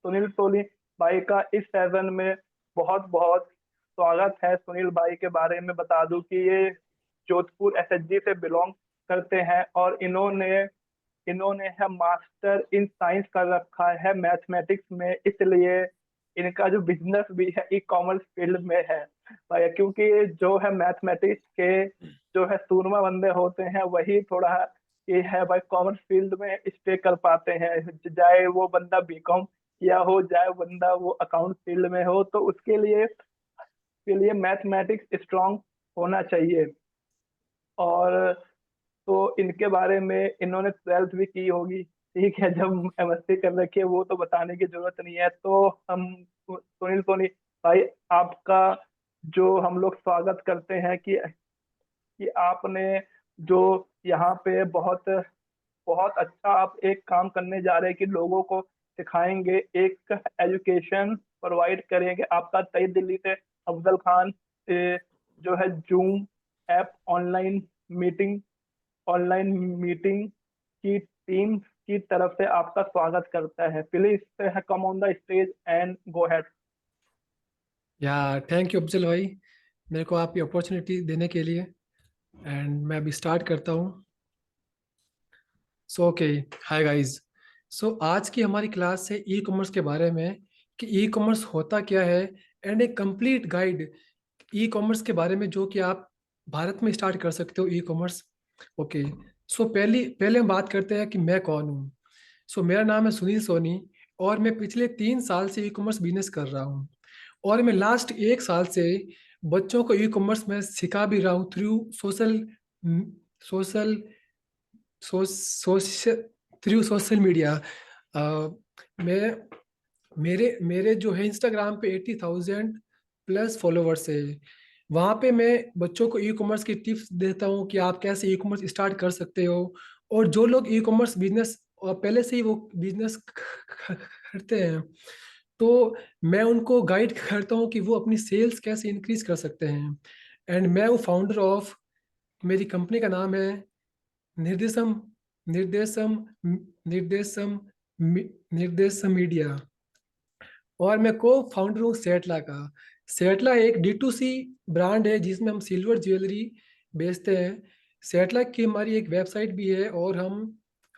सुनील सोनी भाई का इस सेशन में बहुत बहुत स्वागत है। सुनील भाई के बारे में बता दूं कि ये जोधपुर एसएचजी से बिलोंग करते हैं और इन्होंने इन्होंने है मास्टर इन साइंस कर रखा है मैथमेटिक्स में, इसलिए इनका जो बिजनेस भी है ई कॉमर्स फील्ड में है भाई। क्योंकि जो है मैथमेटिक्स के जो है सूरमा बंदे होते हैं वही थोड़ा ये है भाई कॉमर्स फील्ड में स्टे कर पाते हैं। चाहे वो बंदा बीकॉम किया हो, चाहे बंदा वो अकाउंट फील्ड में हो, तो उसके लिए मैथमेटिक्स स्ट्रांग होना चाहिए। और तो इनके बारे में इन्होंने 12th भी की होगी, ठीक है, जब एमएससी कर रखी है वो तो बताने की जरूरत नहीं है। तो हम सुनील सोनी भाई, आपका जो हम लोग स्वागत करते हैं कि आपने जो यहाँ पे बहुत बहुत अच्छा आप एक काम करने जा रहे हैं कि लोगों को सिखाएंगे, एक एजुकेशन प्रोवाइड करेंगे। आपका तय दिल्ली से अफजल खान जो है zoom app meeting online meeting की टीम की तरफ से आपका स्वागत करता है। Please come on the stage and go head. या थैंक यू अफजल भाई, मेरे को आप ये अपॉर्चुनिटी देने के लिए। एंड मैं अभी स्टार्ट करता हूँ। So okay, hi guys. सो आज की हमारी क्लास है ई कॉमर्स के बारे में, कि ई कॉमर्स होता क्या है, एंड एक कंप्लीट गाइड ई कॉमर्स के बारे में जो कि आप भारत में स्टार्ट कर सकते हो ई कॉमर्स। ओके, सो पहले पहले हम बात करते हैं कि मैं कौन हूँ। सो मेरा नाम है सुनील सोनी, और मैं पिछले 3 साल से ई कॉमर्स बिजनेस कर रहा हूँ। और मैं लास्ट 1 साल से बच्चों को ई कॉमर्स में सिखा भी रहा हूँ through social social social through social media. मैं मेरे मेरे जो है इंस्टाग्राम पे 80,000 प्लस फॉलोवर्स है। वहाँ पे मैं बच्चों को ई कॉमर्स की टिप्स देता हूँ कि आप कैसे ई कॉमर्स स्टार्ट कर सकते हो। और जो लोग ई कॉमर्स बिजनेस पहले से ही वो बिजनेस करते हैं, तो मैं उनको गाइड करता हूँ कि वो अपनी सेल्स कैसे इंक्रीज कर सकते हैं। एंड मैं वो फाउंडर ऑफ, मेरी कंपनी का नाम है निर्देशम निर्देशम निर्देशम निर्देशम मीडिया। और मैं को फाउंडर हूँ सेटला का। सेटला एक D2C ब्रांड है जिसमें हम सिल्वर ज्वेलरी बेचते हैं। सेटला की हमारी एक वेबसाइट भी है, और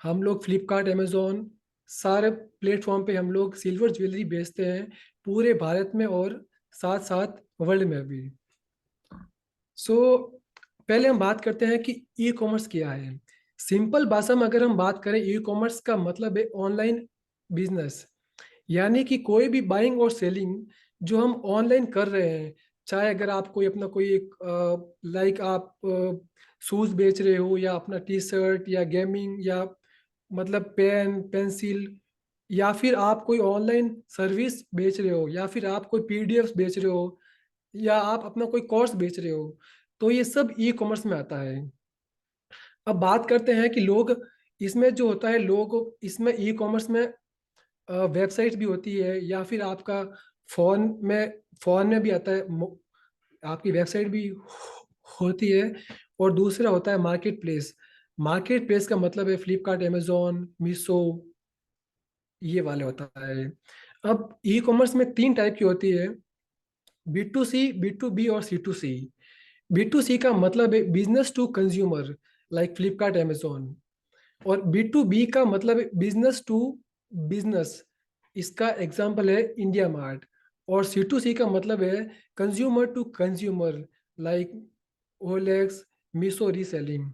हम लोग फ्लिपकार्ट अमेजोन सारे प्लेटफॉर्म पे हम लोग सिल्वर ज्वेलरी बेचते हैं, पूरे भारत में और साथ साथ वर्ल्ड में भी। सो पहले हम बात करते हैं कि ई कॉमर्स क्या है। सिंपल भाषा में अगर हम बात करें, ई कॉमर्स का मतलब है ऑनलाइन बिजनेस। यानी कि कोई भी बाइंग और सेलिंग जो हम ऑनलाइन कर रहे हैं, चाहे अगर आप कोई अपना कोई एक लाइक आप शूज बेच रहे हो, या अपना टी शर्ट, या गेमिंग, या मतलब पेन पेंसिल, या फिर आप कोई ऑनलाइन सर्विस बेच रहे हो, या फिर आप कोई पीडीएफ बेच रहे हो, या आप अपना कोई कोर्स बेच रहे हो, तो ये सब ई कॉमर्स में आता है। अब बात करते हैं कि लोग इसमें जो होता है, लोग इसमें ई कॉमर्स में वेबसाइट भी होती है, या फिर आपका फोन में भी आता है, आपकी वेबसाइट भी होती है। और दूसरा होता है मार्केट प्लेस। मार्केट प्लेस का मतलब है फ्लिपकार्ट, अमेजोन, मीशो, ये वाले होता है। अब ई कॉमर्स में 3 टाइप की होती है, B2C, B2B और C2C। B2C का मतलब है business to consumer, like Flipkart, Amazon. और B2B का मतलब है बिजनेस टू बिजनेस, इसका एग्जांपल है इंडिया मार्ट। और C2C का मतलब है consumer to consumer, like OLX, Meesho reselling.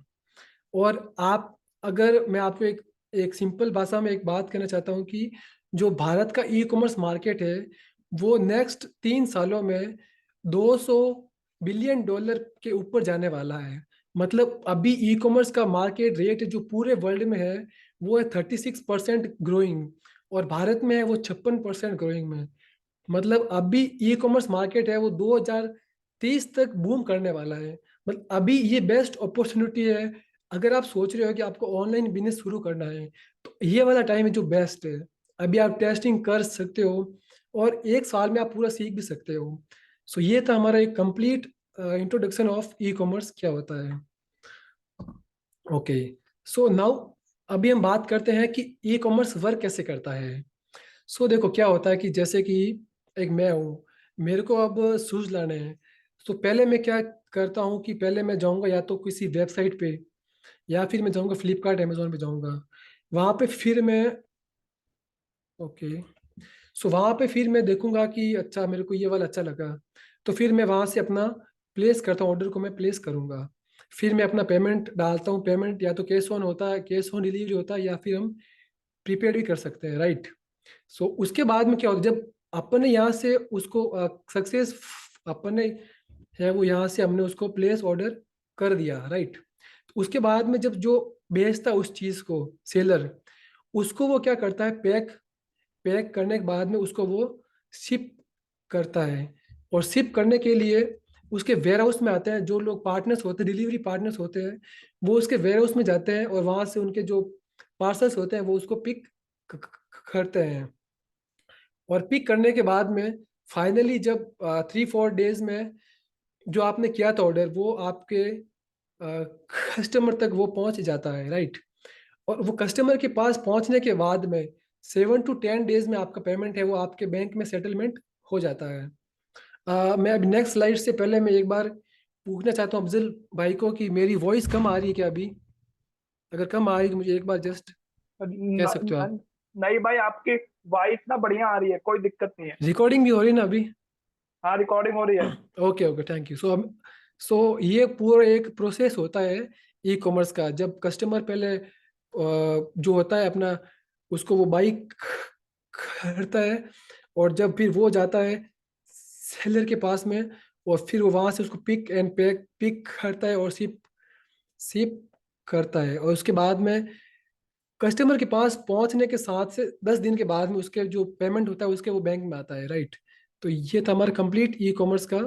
और आप, अगर मैं आपको एक सिंपल भाषा में एक बात कहना चाहता हूँ कि जो भारत का ई कॉमर्स मार्केट है, वो नेक्स्ट 3 सालों में $200 बिलियन के ऊपर जाने वाला है। मतलब अभी ई कॉमर्स का मार्केट रेट जो पूरे वर्ल्ड में है, वो है 36% ग्रोइंग, और भारत में है वो 56% ग्रोइंग में। मतलब अभी ई कॉमर्स मार्केट है वो 2030 तक बूम करने वाला है। मतलब अभी ये बेस्ट अपॉर्चुनिटी है। अगर आप सोच रहे हो कि आपको ऑनलाइन बिजनेस शुरू करना है, तो ये वाला टाइम है जो बेस्ट है। अभी आप टेस्टिंग कर सकते हो, और 1 साल में आप पूरा सीख भी सकते हो। सो ये था हमारा एक complete introduction of e commerce क्या होता है। ओके, सो नाउ अभी हम बात करते हैं कि ई कॉमर्स वर्क कैसे करता है। सो देखो क्या होता है कि जैसे कि एक मैं हूँ, मेरे को अब शूज लाने हैं। तो पहले मैं क्या करता हूँ कि पहले मैं जाऊँगा या तो किसी वेबसाइट पे, या फिर मैं जाऊँगा फ्लिपकार्ट अमेजोन पे जाऊँगा। वहाँ पे फिर मैं, ओके, सो वहाँ पे फिर मैं देखूंगा कि अच्छा मेरे को ये वाला अच्छा लगा, तो फिर मैं वहाँ से अपना प्लेस करता हूँ, ऑर्डर को मैं प्लेस करूँगा। फिर मैं अपना पेमेंट डालता हूँ। पेमेंट या तो कैश ऑन होता है, कैश ऑन डिलीवरी होता है, या फिर हम प्रीपेड भी कर सकते हैं, राइट। सो उसके बाद में क्या होता है, जब अपन ने यहाँ से उसको सक्सेस, अपन ने है वो यहाँ से हमने उसको प्लेस ऑर्डर कर दिया, राइट। उसके बाद में जब जो बेचता है उस चीज़ को, सेलर, उसको वो क्या करता है, पैक पैक करने के बाद में उसको वो शिप करता है। और शिप करने के लिए उसके वेयर हाउस में आते हैं, जो लोग पार्टनर्स होते हैं, डिलीवरी पार्टनर्स होते हैं, वो उसके वेयर हाउस में जाते हैं और वहाँ से उनके जो पार्सल्स होते हैं वो उसको पिक करते हैं। और पिक करने के बाद में फाइनली जब 3-4 डेज में जो आपने किया था ऑर्डर, वो आपके कस्टमर तक वो पहुंच जाता है, राइट। और वो कस्टमर के पास पहुंचने के बाद में 7 to 10 डेज में आपका पेमेंट है वो आपके बैंक में सेटलमेंट हो जाता है। मैं अब नेक्स्ट स्लाइड से पहले मैं एक बार पूछना चाहता हूँ अफजल भाई को कि मेरी वॉइस कम आ रही है क्या अभी? अगर कम आ रही है तो मुझे एक बार जस्ट कह न, सकते हो आप। न, नहीं भाई, आपकी वॉइस ना बढ़िया आ रही है, कोई दिक्कत नहीं है। रिकॉर्डिंग भी हो रही है ना अभी? हाँ, रिकॉर्डिंग हो रही है। Okay okay, thank you. So ये पूरा एक प्रोसेस होता है ई कॉमर्स का। जब कस्टमर पहले जो होता है अपना, उसको वो बाई करता है, और जब फिर वो जाता है सेलर के पास में, और फिर वो वहां से उसको पिक एंड पैक पिक करता है और शिप शिप करता है। और उसके बाद में कस्टमर के पास पहुंचने के 7 से 10 दिन के बाद में उसके जो पेमेंट होता है उसके वो बैंक में आता है, राइट। तो ये था हमारा कंप्लीट ई कॉमर्स का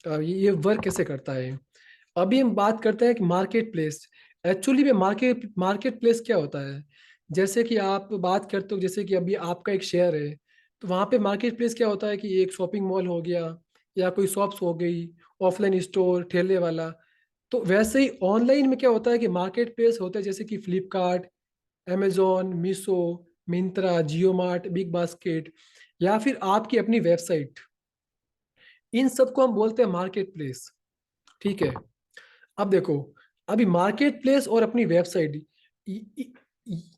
ये वर्क कैसे करता है। अभी हम बात करते हैं कि मार्केट प्लेस। एक्चुअली में मार्केट मार्केट प्लेस क्या होता है? जैसे कि आप बात करते हो, जैसे कि अभी आपका एक शेयर है, तो वहाँ पे मार्केट प्लेस क्या होता है कि एक शॉपिंग मॉल हो गया, या कोई शॉप्स हो गई, ऑफलाइन स्टोर, ठेले वाला। तो वैसे ही ऑनलाइन में क्या होता है कि मार्केट प्लेस होता है, जैसे कि फ्लिपकार्ट, अमेजोन, मीशो, मिंत्रा, जियो मार्ट, बिग बास्केट, या फिर आपकी अपनी वेबसाइट। इन सबको हम बोलते हैं मार्केट प्लेस, ठीक है। अब देखो, अभी मार्केट प्लेस और अपनी वेबसाइट,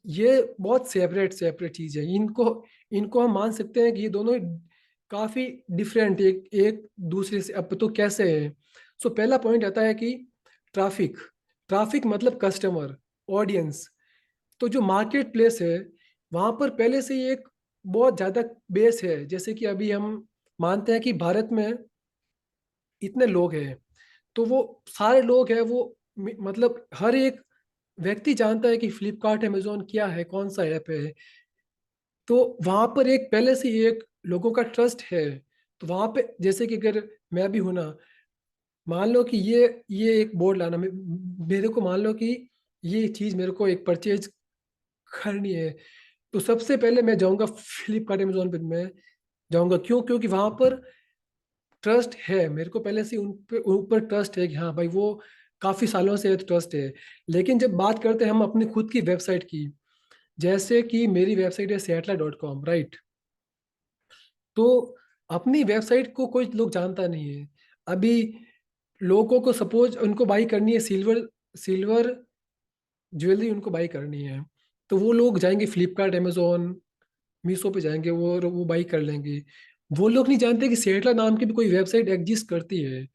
ये बहुत सेपरेट सेपरेट चीज है। इनको इनको हम मान सकते हैं कि ये दोनों काफी डिफरेंट एक एक दूसरे से। अब तो कैसे है? सो पहला पॉइंट आता है कि ट्रैफिक। ट्रैफिक मतलब कस्टमर, ऑडियंस। तो जो मार्केट प्लेस है, वहां पर पहले से ही एक बहुत ज्यादा बेस है। जैसे कि अभी हम मानते हैं कि भारत में इतने लोग हैं, तो वो सारे लोग हैं वो मतलब हर एक व्यक्ति जानता है कि फ्लिपकार्ट अमेजोन क्या है, कौन सा ऐप है। तो वहां पर एक पहले से ही एक लोगों का ट्रस्ट है। तो वहां पे जैसे कि अगर मैं भी हूं ना, मान लो कि ये एक बोर्ड लाना, मेरे को मान लो कि ये चीज मेरे को एक परचेज करनी है, तो सबसे पहले मैं जाऊंगा फ्लिपकार्ट अमेजोन पे। मैं जाऊंगा क्यों? क्योंकि वहां पर ट्रस्ट है, मेरे को पहले से उन पे ऊपर ट्रस्ट है कि हाँ भाई वो काफी सालों से ट्रस्ट है। लेकिन जब बात करते हैं हम अपनी खुद की वेबसाइट की, जैसे कि मेरी वेबसाइट है setla.com, राइट। तो अपनी वेबसाइट को कोई लोग जानता नहीं है अभी। लोगों को सपोज उनको बाई करनी है सिल्वर सिल्वर ज्वेलरी, उनको बाई करनी है, तो वो लोग जाएंगे फ्लिपकार्ट अमेजोन मीशो पे जाएंगे, वो बाई कर लेंगे। वो लोग नहीं जानते कि सेटला नाम की भी कोई वेबसाइट एग्जिस्ट करती है।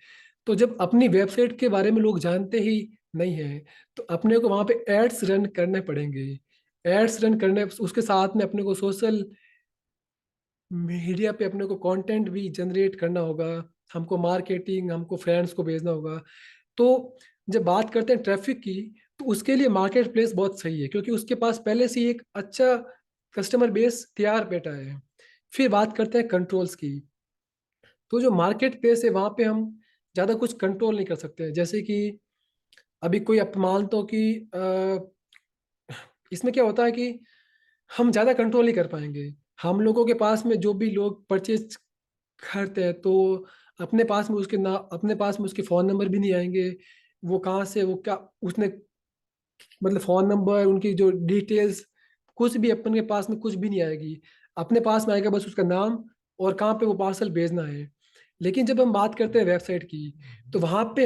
तो जब अपनी वेबसाइट के बारे में लोग जानते ही नहीं है, तो अपने को वहां पे एड्स रन करने पड़ेंगे। एड्स रन करने, उसके साथ में अपने को सोशल मीडिया पे अपने को कंटेंट भी जनरेट करना होगा। हमको मार्केटिंग, हमको फ्रेंड्स को भेजना होगा। तो जब बात करते हैं ट्रैफिक की, तो उसके लिए मार्केट प्लेस बहुत सही है, क्योंकि उसके पास पहले से ही एक अच्छा कस्टमर बेस तैयार बैठा है। फिर बात करते हैं कंट्रोल्स की। तो जो मार्केट प्लेस है वहां पे हम ज़्यादा कुछ कंट्रोल नहीं कर सकते। जैसे कि अभी कोई आप मान तो कि इसमें क्या होता है कि हम ज़्यादा कंट्रोल नहीं कर पाएंगे। हम लोगों के पास में जो भी लोग परचेज करते हैं, तो अपने पास में उसके फ़ोन नंबर भी नहीं आएंगे। वो कहाँ से, वो क्या उसने, मतलब फ़ोन नंबर, उनकी जो डिटेल्स, कुछ भी अपन के पास में कुछ भी नहीं आएगी। अपने पास में आएगा बस उसका नाम और कहाँ पे वो पार्सल भेजना है। लेकिन जब हम बात करते हैं वेबसाइट की, तो वहाँ पे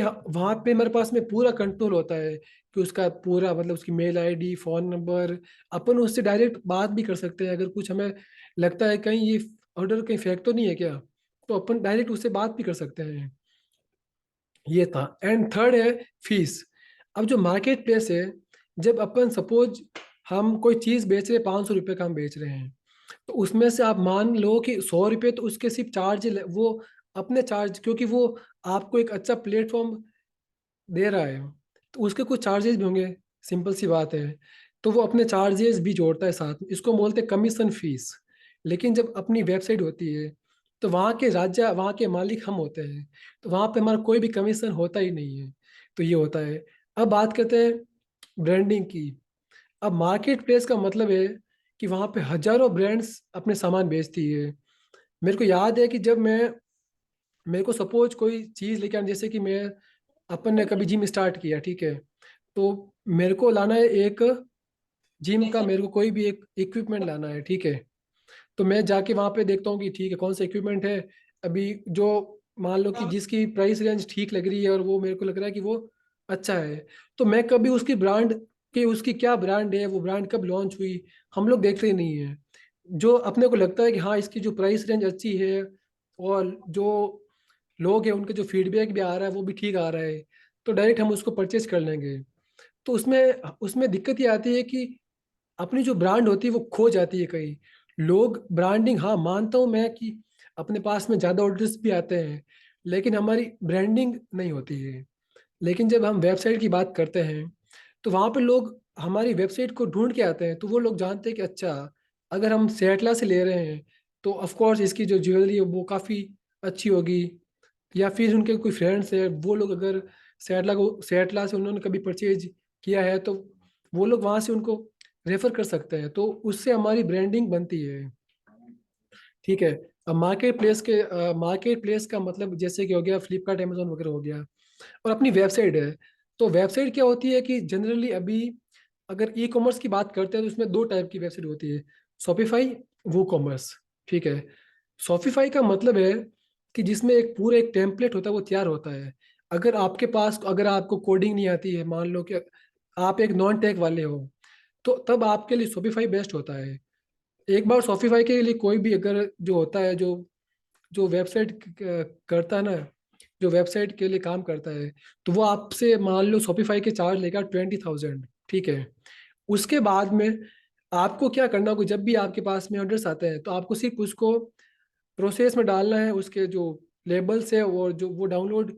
हमारे पास में पूरा कंट्रोल होता है कि उसका पूरा मतलब उसकी मेल आईडी, फोन नंबर, अपन उससे डायरेक्ट बात भी कर सकते हैं। अगर कुछ हमें लगता है कहीं ये ऑर्डर कहीं फेक तो नहीं है क्या, तो अपन डायरेक्ट उससे बात भी कर सकते हैं। ये था। एंड थर्ड है फीस। अब जो मार्केट प्लेस है, जब अपन सपोज हम कोई चीज़ बेच रहे हैं, 500 रुपये का हम बेच रहे हैं, तो उसमें से आप मान लो कि 100 रुपये तो उसके सिर्फ चार्ज, वो अपने चार्ज, क्योंकि वो आपको एक अच्छा प्लेटफॉर्म दे रहा है, तो उसके कुछ चार्जेस भी होंगे, सिंपल सी बात है। तो वो अपने चार्जेस भी जोड़ता है साथ में, इसको बोलते हैं कमीशन फीस। लेकिन जब अपनी वेबसाइट होती है, तो वहाँ के राजा, वहाँ के मालिक हम होते हैं, तो वहाँ पे हमारा कोई भी कमीशन होता ही नहीं है। तो ये होता है। अब बात करते हैं ब्रांडिंग की। अब मार्केट प्लेस का मतलब है कि वहाँ पे हजारों ब्रांड्स अपने सामान बेचती है। मेरे को याद है कि जब मेरे को सपोज कोई चीज़ लेके आना, जैसे कि मैं, अपन ने कभी जिम स्टार्ट किया, ठीक है, तो मेरे को लाना है एक जिम का, मेरे को कोई भी एक इक्विपमेंट लाना है, ठीक है। तो मैं जाके वहाँ पे देखता हूँ कि ठीक है कौन सा इक्विपमेंट है अभी, जो मान लो कि जिसकी प्राइस रेंज ठीक लग रही है और वो मेरे को लग रहा है कि वो अच्छा है, तो मैं कभी उसकी ब्रांड कि उसकी क्या ब्रांड है, वो ब्रांड कब लॉन्च हुई, हम लोग देखते ही नहीं है। जो अपने को लगता है कि हाँ इसकी जो प्राइस रेंज अच्छी है, और जो लोग हैं उनके जो फीडबैक भी आ रहा है वो भी ठीक आ रहा है, तो डायरेक्ट हम उसको परचेज कर लेंगे। तो उसमें उसमें दिक्कत ये आती है कि अपनी जो ब्रांड होती है वो खो जाती है कहीं। लोग ब्रांडिंग, हाँ मानता हूँ मैं कि अपने पास में ज़्यादा ऑर्डर्स भी आते हैं, लेकिन हमारी ब्रांडिंग नहीं होती है। लेकिन जब हम वेबसाइट की बात करते हैं, तो वहाँ पे लोग हमारी वेबसाइट को ढूंढ के आते हैं, तो वो लोग जानते हैं कि अच्छा, अगर हम सेटला से ले रहे हैं तो ऑफ कोर्स इसकी जो ज्वेलरी है वो काफ़ी अच्छी होगी। या फिर उनके कोई फ्रेंड्स है, वो लोग अगर सेटला से उन्होंने कभी परचेज किया है, तो वो लोग वहाँ से उनको रेफर कर सकते हैं, तो उससे हमारी ब्रांडिंग बनती है। ठीक है। अब मार्केट प्लेस का मतलब जैसे कि हो गया फ्लिपकार्ट, अमेजोन वगैरह हो गया, और अपनी वेबसाइट है। तो वेबसाइट क्या होती है कि जनरली अभी अगर ई कॉमर्स की बात करते हैं तो उसमें दो टाइप की वेबसाइट होती है, शॉपिफाई, वो कॉमर्स। ठीक है। शॉपिफाई का मतलब है कि जिसमें एक टेम्पलेट होता है, वो तैयार होता है। अगर आपके पास, अगर आपको कोडिंग नहीं आती है, मान लो कि आप एक नॉन टेक वाले हो, तो तब आपके लिए शॉपिफाई बेस्ट होता है। एक बार शॉपिफाई के लिए कोई भी अगर जो होता है, जो जो वेबसाइट करता है ना, जो वेबसाइट के लिए काम करता है, तो वो आपसे मान लो शॉपिफाई के चार्ज लेगा 20,000। ठीक है। उसके बाद में आपको क्या करना होगा, जब भी आपके पास में ऑर्डर्स आते हैं, तो आपको सिर्फ उसको प्रोसेस में डालना है, उसके जो लेबल्स है और जो वो डाउनलोड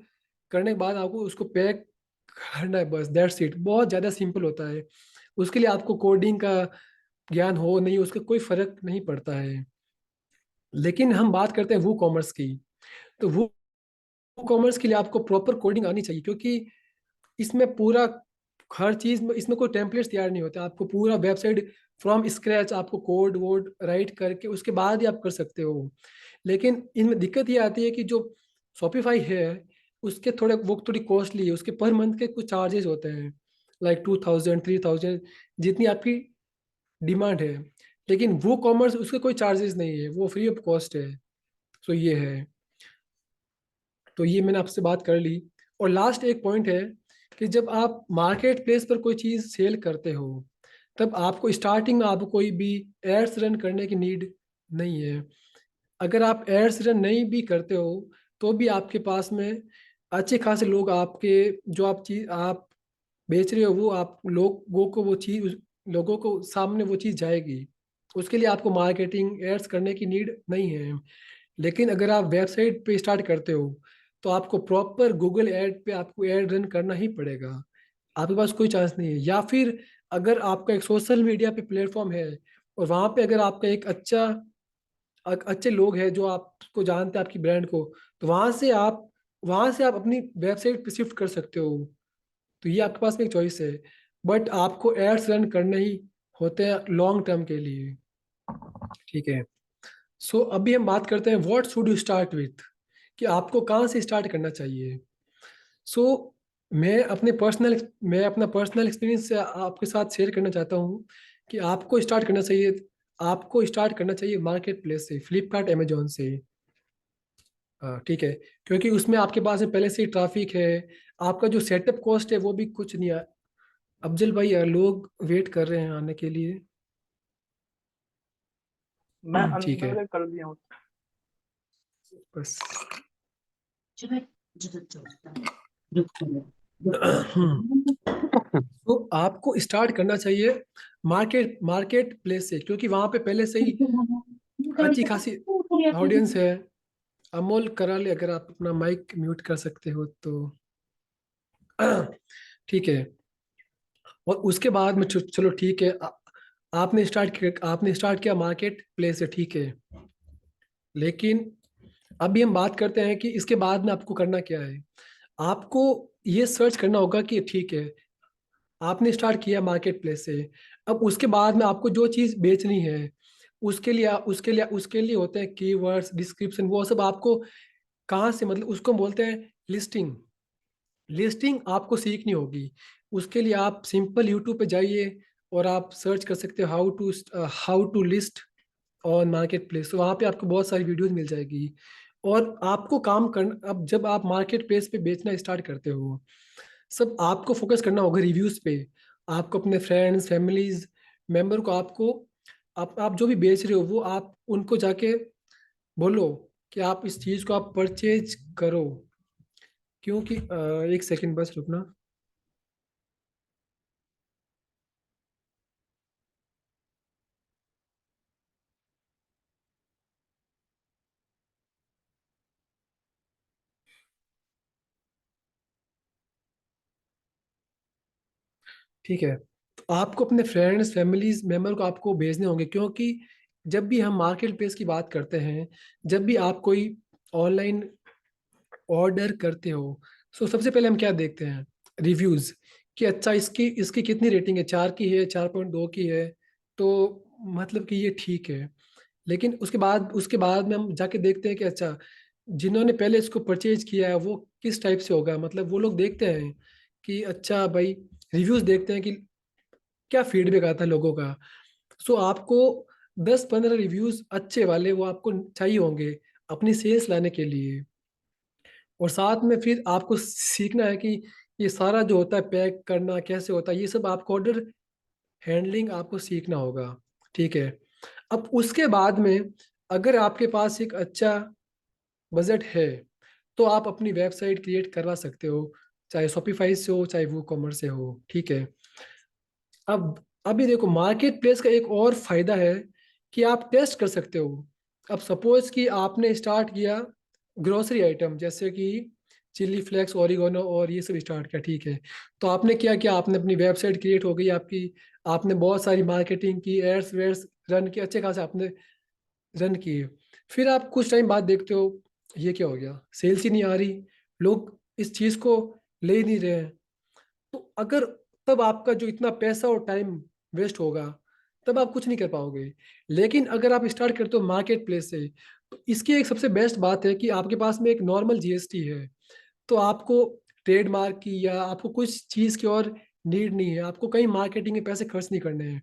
करने के बाद आपको उसको पैक करना है, बस दैट्स इट। बहुत ज़्यादा सिंपल होता है। उसके लिए आपको कोडिंग का ज्ञान हो नहीं, उसका कोई फर्क नहीं पड़ता है। लेकिन हम बात करते हैं वो कॉमर्स की, तो वो कॉमर्स के लिए आपको प्रॉपर कोडिंग आनी चाहिए, क्योंकि इसमें पूरा हर चीज में, इसमें कोई टेम्पलेट्स तैयार नहीं होते, आपको पूरा वेबसाइट फ्रॉम स्क्रैच आपको कोड वोड राइट करके उसके बाद ही आप कर सकते हो। लेकिन इनमें दिक्कत ये आती है कि जो शॉपिफाई है, उसके थोड़े वो थोड़ी कॉस्टली है, उसके पर मंथ के कुछ चार्जेस होते हैं, लाइक 2,000 3,000, जितनी आपकी डिमांड है। लेकिन वो कॉमर्स, उसके कोई चार्जेस नहीं है, वो फ्री ऑफ कॉस्ट है। सो ये है। तो ये मैंने आपसे बात कर ली। और लास्ट एक पॉइंट है कि जब आप मार्केट प्लेस पर कोई चीज़ सेल करते हो, तब आपको स्टार्टिंग में आपको कोई भी एड्स रन करने की नीड नहीं है। अगर आप एड्स रन नहीं भी करते हो, तो भी आपके पास में अच्छे खासे लोग आपके, जो आप बेच रहे हो, वो आप लोगों को वो चीज़, लोगों को सामने वो चीज़ जाएगी। उसके लिए आपको मार्केटिंग एड्स करने की नीड नहीं है। लेकिन अगर आप वेबसाइट पे स्टार्ट करते हो, तो आपको प्रॉपर गूगल ऐड पे आपको ऐड रन करना ही पड़ेगा। आपके पास कोई चांस नहीं है। या फिर अगर आपका एक सोशल मीडिया पे प्लेटफॉर्म है, और वहाँ पे अगर आपका एक अच्छे लोग हैं जो आपको जानते हैं, आपकी ब्रांड को, तो वहाँ से आप अपनी वेबसाइट पे शिफ्ट कर सकते हो। तो ये आपके पास में एक चॉइस है। बट आपको एड्स रन करने ही होते हैं लॉन्ग टर्म के लिए। ठीक है। सो अभी हम बात करते हैं what should you start with, कि आपको कहाँ से स्टार्ट करना चाहिए। सो मैं अपना पर्सनल एक्सपीरियंस से आपके साथ शेयर करना चाहता हूँ कि आपको स्टार्ट करना चाहिए आपको स्टार्ट करना चाहिए मार्केट प्लेस से, फ्लिपकार्ट अमेजोन से। हाँ ठीक है, क्योंकि उसमें आपके पास में पहले से ही ट्रैफिक है, आपका जो सेटअप कॉस्ट है वो भी कुछ नहीं है। अफजल भाई लोग वेट कर रहे हैं आने के लिए। मैं ठीक है अंदर कर दिया हूँ। बस। तो आपको स्टार्ट करना चाहिए मार्केट मार्केट प्लेस से, क्योंकि वहां पे पहले से ही अच्छी खासी ऑडियंस है। अमोल कराले, अगर आप अपना माइक म्यूट कर सकते हो तो। ठीक है। और उसके बाद में चलो ठीक है, आपने स्टार्ट किया मार्केट प्लेस से, ठीक है। लेकिन अभी हम बात करते हैं कि इसके बाद में आपको करना क्या है। आपको ये सर्च करना होगा कि ठीक है, आपने स्टार्ट किया मार्केट प्लेस से। अब उसके बाद में आपको जो चीज़ बेचनी है, उसके लिए होते हैं कीवर्ड्स, डिस्क्रिप्शन, वो सब आपको कहाँ से, मतलब उसको बोलते हैं लिस्टिंग। लिस्टिंग आपको सीखनी होगी। उसके लिए आप सिंपल यूट्यूब पे जाइए और आप सर्च कर सकते हो how to list on marketplace. तो वहाँ पे आपको बहुत सारी वीडियोस मिल जाएगी। और आपको काम करना, अब जब आप मार्केट प्लेस पे बेचना स्टार्ट करते हो, सब आपको फोकस करना होगा रिव्यूज पे। आपको अपने फ्रेंड्स फैमिलीज मेंबर को, आप जो भी बेच रहे हो वो आप उनको जाके बोलो कि आप इस चीज़ को आप परचेज करो। क्योंकि एक सेकंड बस रुकना। ठीक है, तो आपको अपने फ्रेंड्स फैमिलीज मेंबर को आपको भेजने होंगे, क्योंकि जब भी हम मार्केट प्लेस की बात करते हैं, जब भी आप कोई ऑनलाइन ऑर्डर करते हो, सो सबसे पहले हम क्या देखते हैं, रिव्यूज। कि अच्छा इसकी इसकी कितनी रेटिंग है, 4 की है, 4.2 की है, तो मतलब कि ये ठीक है। लेकिन उसके बाद में हम जाके देखते हैं कि अच्छा, जिन्होंने पहले इसको परचेज किया है वो किस टाइप से होगा, मतलब वो लोग देखते हैं कि अच्छा भाई, रिव्यूज देखते हैं कि क्या फीडबैक आता है लोगों का। सो आपको 10-15 रिव्यूज अच्छे वाले वो आपको चाहिए होंगे अपनी सेल्स लाने के लिए। और साथ में फिर आपको सीखना है कि ये सारा जो होता है पैक करना कैसे होता है, ये सब आपको ऑर्डर हैंडलिंग आपको सीखना होगा। ठीक है। अब उसके बाद में अगर आपके पास एक अच्छा बजट है, तो आप अपनी वेबसाइट क्रिएट करवा सकते हो, चाहे शॉपिफाई से हो चाहे वो कॉमर्स से हो। ठीक है। अब अभी देखो, मार्केट प्लेस का एक और फायदा है कि आप टेस्ट कर सकते हो। अब सपोज कि आपने स्टार्ट किया ग्रोसरी आइटम, जैसे कि चिली फ्लेक्स, ओरिगोनो और ये सब स्टार्ट किया, ठीक है। तो आपने क्या किया, आपने अपनी वेबसाइट क्रिएट हो गई आपकी, आपने बहुत सारी मार्केटिंग की, एड्स वेड्स रन किए, अच्छे खासे आपने रन किए। फिर आप कुछ टाइम बाद देखते हो ये क्या हो गया, सेल्स ही नहीं आ रही, लोग इस चीज़ को ले ही नहीं रहे हैं। तो अगर तब आपका जो इतना पैसा और टाइम वेस्ट होगा, तब आप कुछ नहीं कर पाओगे। लेकिन अगर आप स्टार्ट करते हो मार्केट प्लेस से, तो इसकी एक सबसे बेस्ट बात है कि आपके पास में एक नॉर्मल जीएसटी है। तो आपको ट्रेडमार्क की या आपको कुछ चीज़ की और नीड नहीं है, आपको कहीं मार्केटिंग में पैसे खर्च नहीं करने हैं।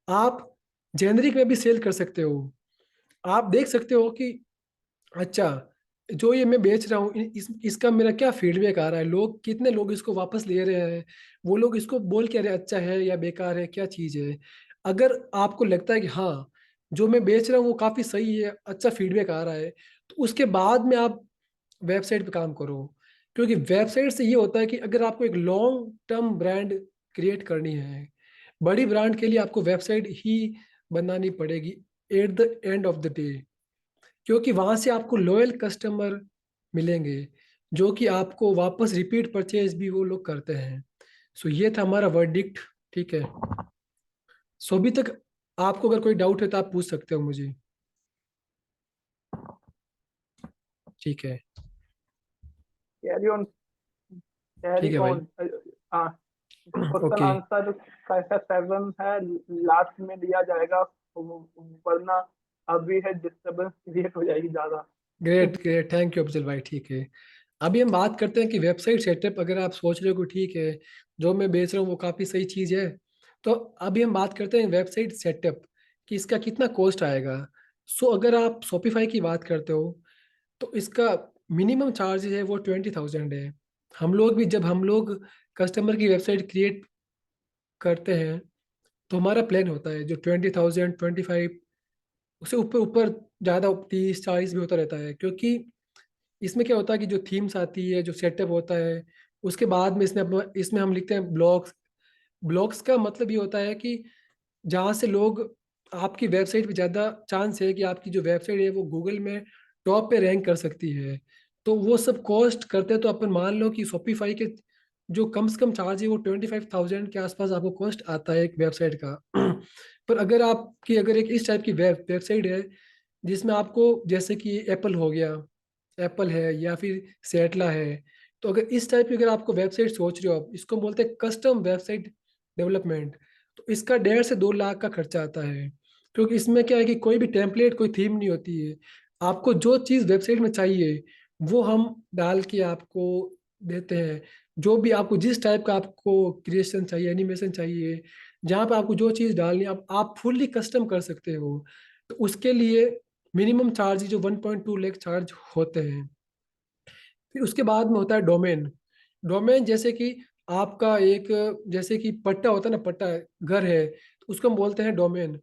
आप जेनरिक में भी सेल कर सकते हो। आप देख सकते हो कि अच्छा, जो ये मैं बेच रहा हूँ इसका मेरा क्या फीडबैक आ रहा है, लोग कितने लोग इसको वापस ले रहे हैं, वो लोग इसको बोल के रहे अच्छा है या बेकार है, क्या चीज़ है। अगर आपको लगता है कि हाँ, जो मैं बेच रहा हूँ वो काफ़ी सही है, अच्छा फीडबैक आ रहा है, तो उसके बाद में आप वेबसाइट पे काम करो। क्योंकि वेबसाइट से ये होता है कि अगर आपको एक लॉन्ग टर्म ब्रांड क्रिएट करनी है, बड़ी ब्रांड के लिए आपको वेबसाइट ही बनानी पड़ेगी at the end of the day. क्योंकि वहां से आपको लॉयल कस्टमर मिलेंगे, जो कि आपको वापस रिपीट परचेज भी वो लोग करते हैं। सो ये था हमारा वर्डिक्ट। ठीक है। सो अभी तक आपको अगर कोई डाउट है तो आप पूछ सकते हो मुझे। ठीक है। कैरी ऑन, ठीक कैरी है भाई। ऑन। हाँ, क्वेश्चन ओके। आंसर कैसा 7 है, लास्ट में दिया जाएगा, वरना अभी है डिस्टरबेंस क्रिएट हो जाएगी ज्यादा। Great great, thank you Afzal भाई। ठीक है, अभी हम बात करते हैं कि वेबसाइट सेटअप। अगर आप सोच रहे हो कि ठीक है, जो मैं बेच रहा हूँ वो काफ़ी सही चीज़ है, तो अभी हम बात करते हैं वेबसाइट सेटअप कि इसका कितना कॉस्ट आएगा। सो अगर आप शॉपिफाई की बात करते हो तो इसका मिनिमम चार्ज है वो 20,000 है। हम लोग कस्टमर की वेबसाइट क्रिएट करते हैं तो हमारा प्लान होता है जो 20,000 25, उससे ऊपर ऊपर ज़्यादा 30 40 भी होता रहता है, क्योंकि इसमें क्या होता है कि जो थीम्स आती है, जो सेटअप होता है, उसके बाद में इसमें हम लिखते हैं ब्लॉग्स। ब्लॉग्स का मतलब ये होता है कि जहाँ से लोग आपकी वेबसाइट पे ज़्यादा चांस है कि आपकी जो वेबसाइट है वो गूगल में टॉप पे रैंक कर सकती है। तो वो सब कॉस्ट करते हैं, तो अपन मान लो कि शॉपिफाई के जो कम से कम चार्ज है वो 25,000 के आसपास आपको कॉस्ट आता है एक वेबसाइट का। पर अगर एक इस टाइप की वेबसाइट है जिसमें आपको, जैसे कि एप्पल हो गया, एप्पल है या फिर सेटला है, तो अगर इस टाइप की अगर आपको वेबसाइट सोच रहे हो आप, इसको बोलते हैं कस्टम वेबसाइट डेवलपमेंट, तो इसका 1.5 से 2 लाख का खर्चा आता है। क्योंकि इसमें क्या है कि कोई भी टेम्पलेट, कोई थीम नहीं होती है। आपको जो चीज़ वेबसाइट में चाहिए वो हम डाल के आपको देते हैं। जो भी आपको जिस टाइप का आपको क्रिएशन चाहिए, एनिमेशन चाहिए, जहाँ पे आपको जो चीज़ डालनी है आप फुल्ली कस्टम कर सकते हो। तो उसके लिए मिनिमम चार्ज जो 1.2 लाख चार्ज होते हैं। फिर उसके बाद में होता है डोमेन। डोमेन जैसे कि आपका एक, जैसे कि पट्टा होता है ना, पट्टा घर है, तो उसको हम बोलते हैं डोमेन।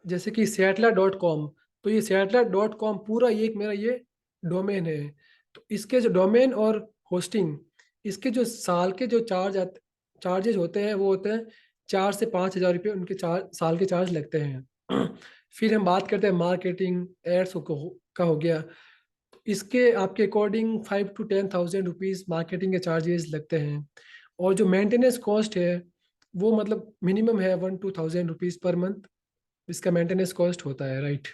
जैसे कि सेटला.com, तो ये सेटला.com पूरा ये एक मेरा ये डोमेन है। तो इसके जो डोमेन और होस्टिंग, इसके जो साल के जो चार्जेस होते हैं वो होते हैं 4 से 5 हज़ार रुपये, उनके साल के चार्ज लगते हैं। फिर हम बात करते हैं मार्केटिंग एड्स का हो गया। इसके आपके अकॉर्डिंग 5 to 10,000 रुपीज़ मार्केटिंग के चार्जेस लगते हैं। और जो मेंटेनेंस कॉस्ट है वो मतलब मिनिमम है 1 to 2,000 रुपीज़ पर मंथ, इसका मेंटेनेंस कॉस्ट होता है, right.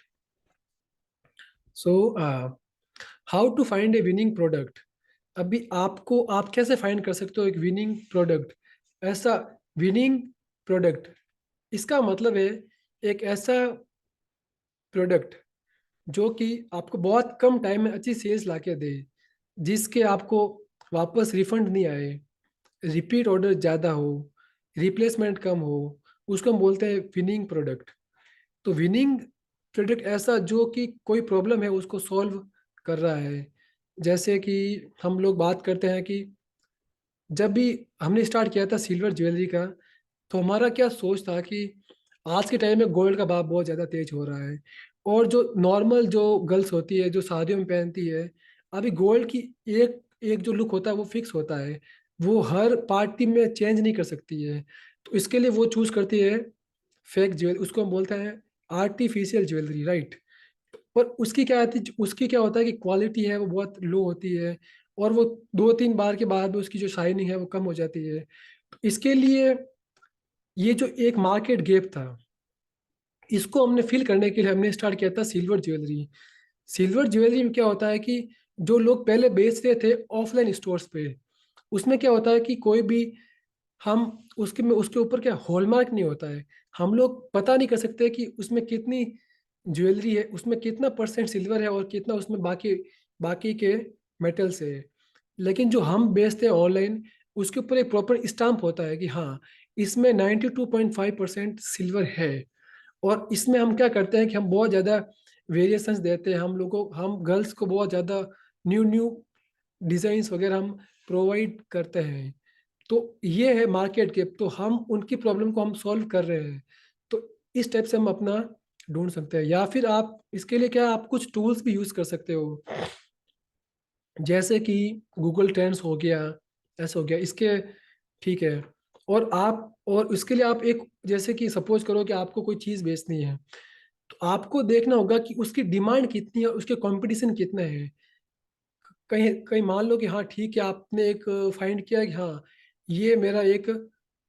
So how to find a winning product. अभी आप कैसे फाइंड कर सकते हो एक विनिंग प्रोडक्ट। ऐसा विनिंग प्रोडक्ट, इसका मतलब है एक ऐसा प्रोडक्ट जो कि आपको बहुत कम टाइम में अच्छी सेल्स ला के दे, जिसके आपको वापस रिफंड नहीं आए, रिपीट ऑर्डर ज़्यादा हो, रिप्लेसमेंट कम हो, उसको हम बोलते हैं विनिंग प्रोडक्ट। तो विनिंग प्रोडक्ट ऐसा जो कि कोई प्रॉब्लम है उसको सॉल्व कर रहा है। जैसे कि हम लोग बात करते हैं कि जब भी हमने स्टार्ट किया था सिल्वर ज्वेलरी का, तो हमारा क्या सोच था कि आज के टाइम में गोल्ड का भाव बहुत ज़्यादा तेज हो रहा है, और जो नॉर्मल जो गर्ल्स होती है जो शादियों में पहनती है, अभी गोल्ड की एक एक जो लुक होता है वो फिक्स होता है, वो हर पार्टी में चेंज नहीं कर सकती है। तो इसके लिए वो चूज करती है फेक ज्वेलरी, उसको हम बोलते हैं आर्टिफिशियल ज्वेलरी, राइट। पर उसकी क्या होता है कि क्वालिटी है वो बहुत लो होती है, और वो 2 3 बार के बाद में उसकी जो शाइनिंग है वो कम हो जाती है। तो इसके लिए ये जो एक मार्केट गैप था, इसको हमने फिल करने के लिए हमने स्टार्ट किया था सिल्वर ज्वेलरी। सिल्वर ज्वेलरी में क्या होता है कि जो लोग पहले बेच रहे थे ऑफलाइन स्टोर्स पे, उसमें क्या होता है कि कोई भी हम उसके ऊपर क्या हॉलमार्क नहीं होता है। हम लोग पता नहीं कर सकते कि उसमें कितनी ज्वेलरी है, उसमें कितना परसेंट सिल्वर है और कितना उसमें बाकी बाकी के मेटल्स है। लेकिन जो हम बेचते हैं ऑनलाइन, उसके ऊपर एक प्रॉपर स्टाम्प होता है कि हाँ, इसमें 92.5% सिल्वर है। और इसमें हम क्या करते हैं कि हम बहुत ज़्यादा वेरिएशंस देते हैं, हम गर्ल्स को बहुत ज़्यादा न्यू न्यू डिज़ाइंस वगैरह हम प्रोवाइड करते हैं। तो ये है मार्केट गैप, तो हम उनकी प्रॉब्लम को हम सॉल्व कर रहे हैं। तो इस टाइप से हम अपना ढूंढ सकते हैं, या फिर आप इसके लिए क्या आप कुछ टूल्स भी यूज़ कर सकते हो, जैसे कि गूगल ट्रेंड्स हो गया, ऐसा हो गया इसके, ठीक है। और उसके लिए आप एक, जैसे कि सपोज करो कि आपको कोई चीज़ बेचनी है, तो आपको देखना होगा कि उसकी डिमांड कितनी है, उसके कंपटीशन कितने हैं। कहीं कहीं मान लो कि हाँ ठीक है, आपने एक फाइंड किया कि हाँ ये मेरा एक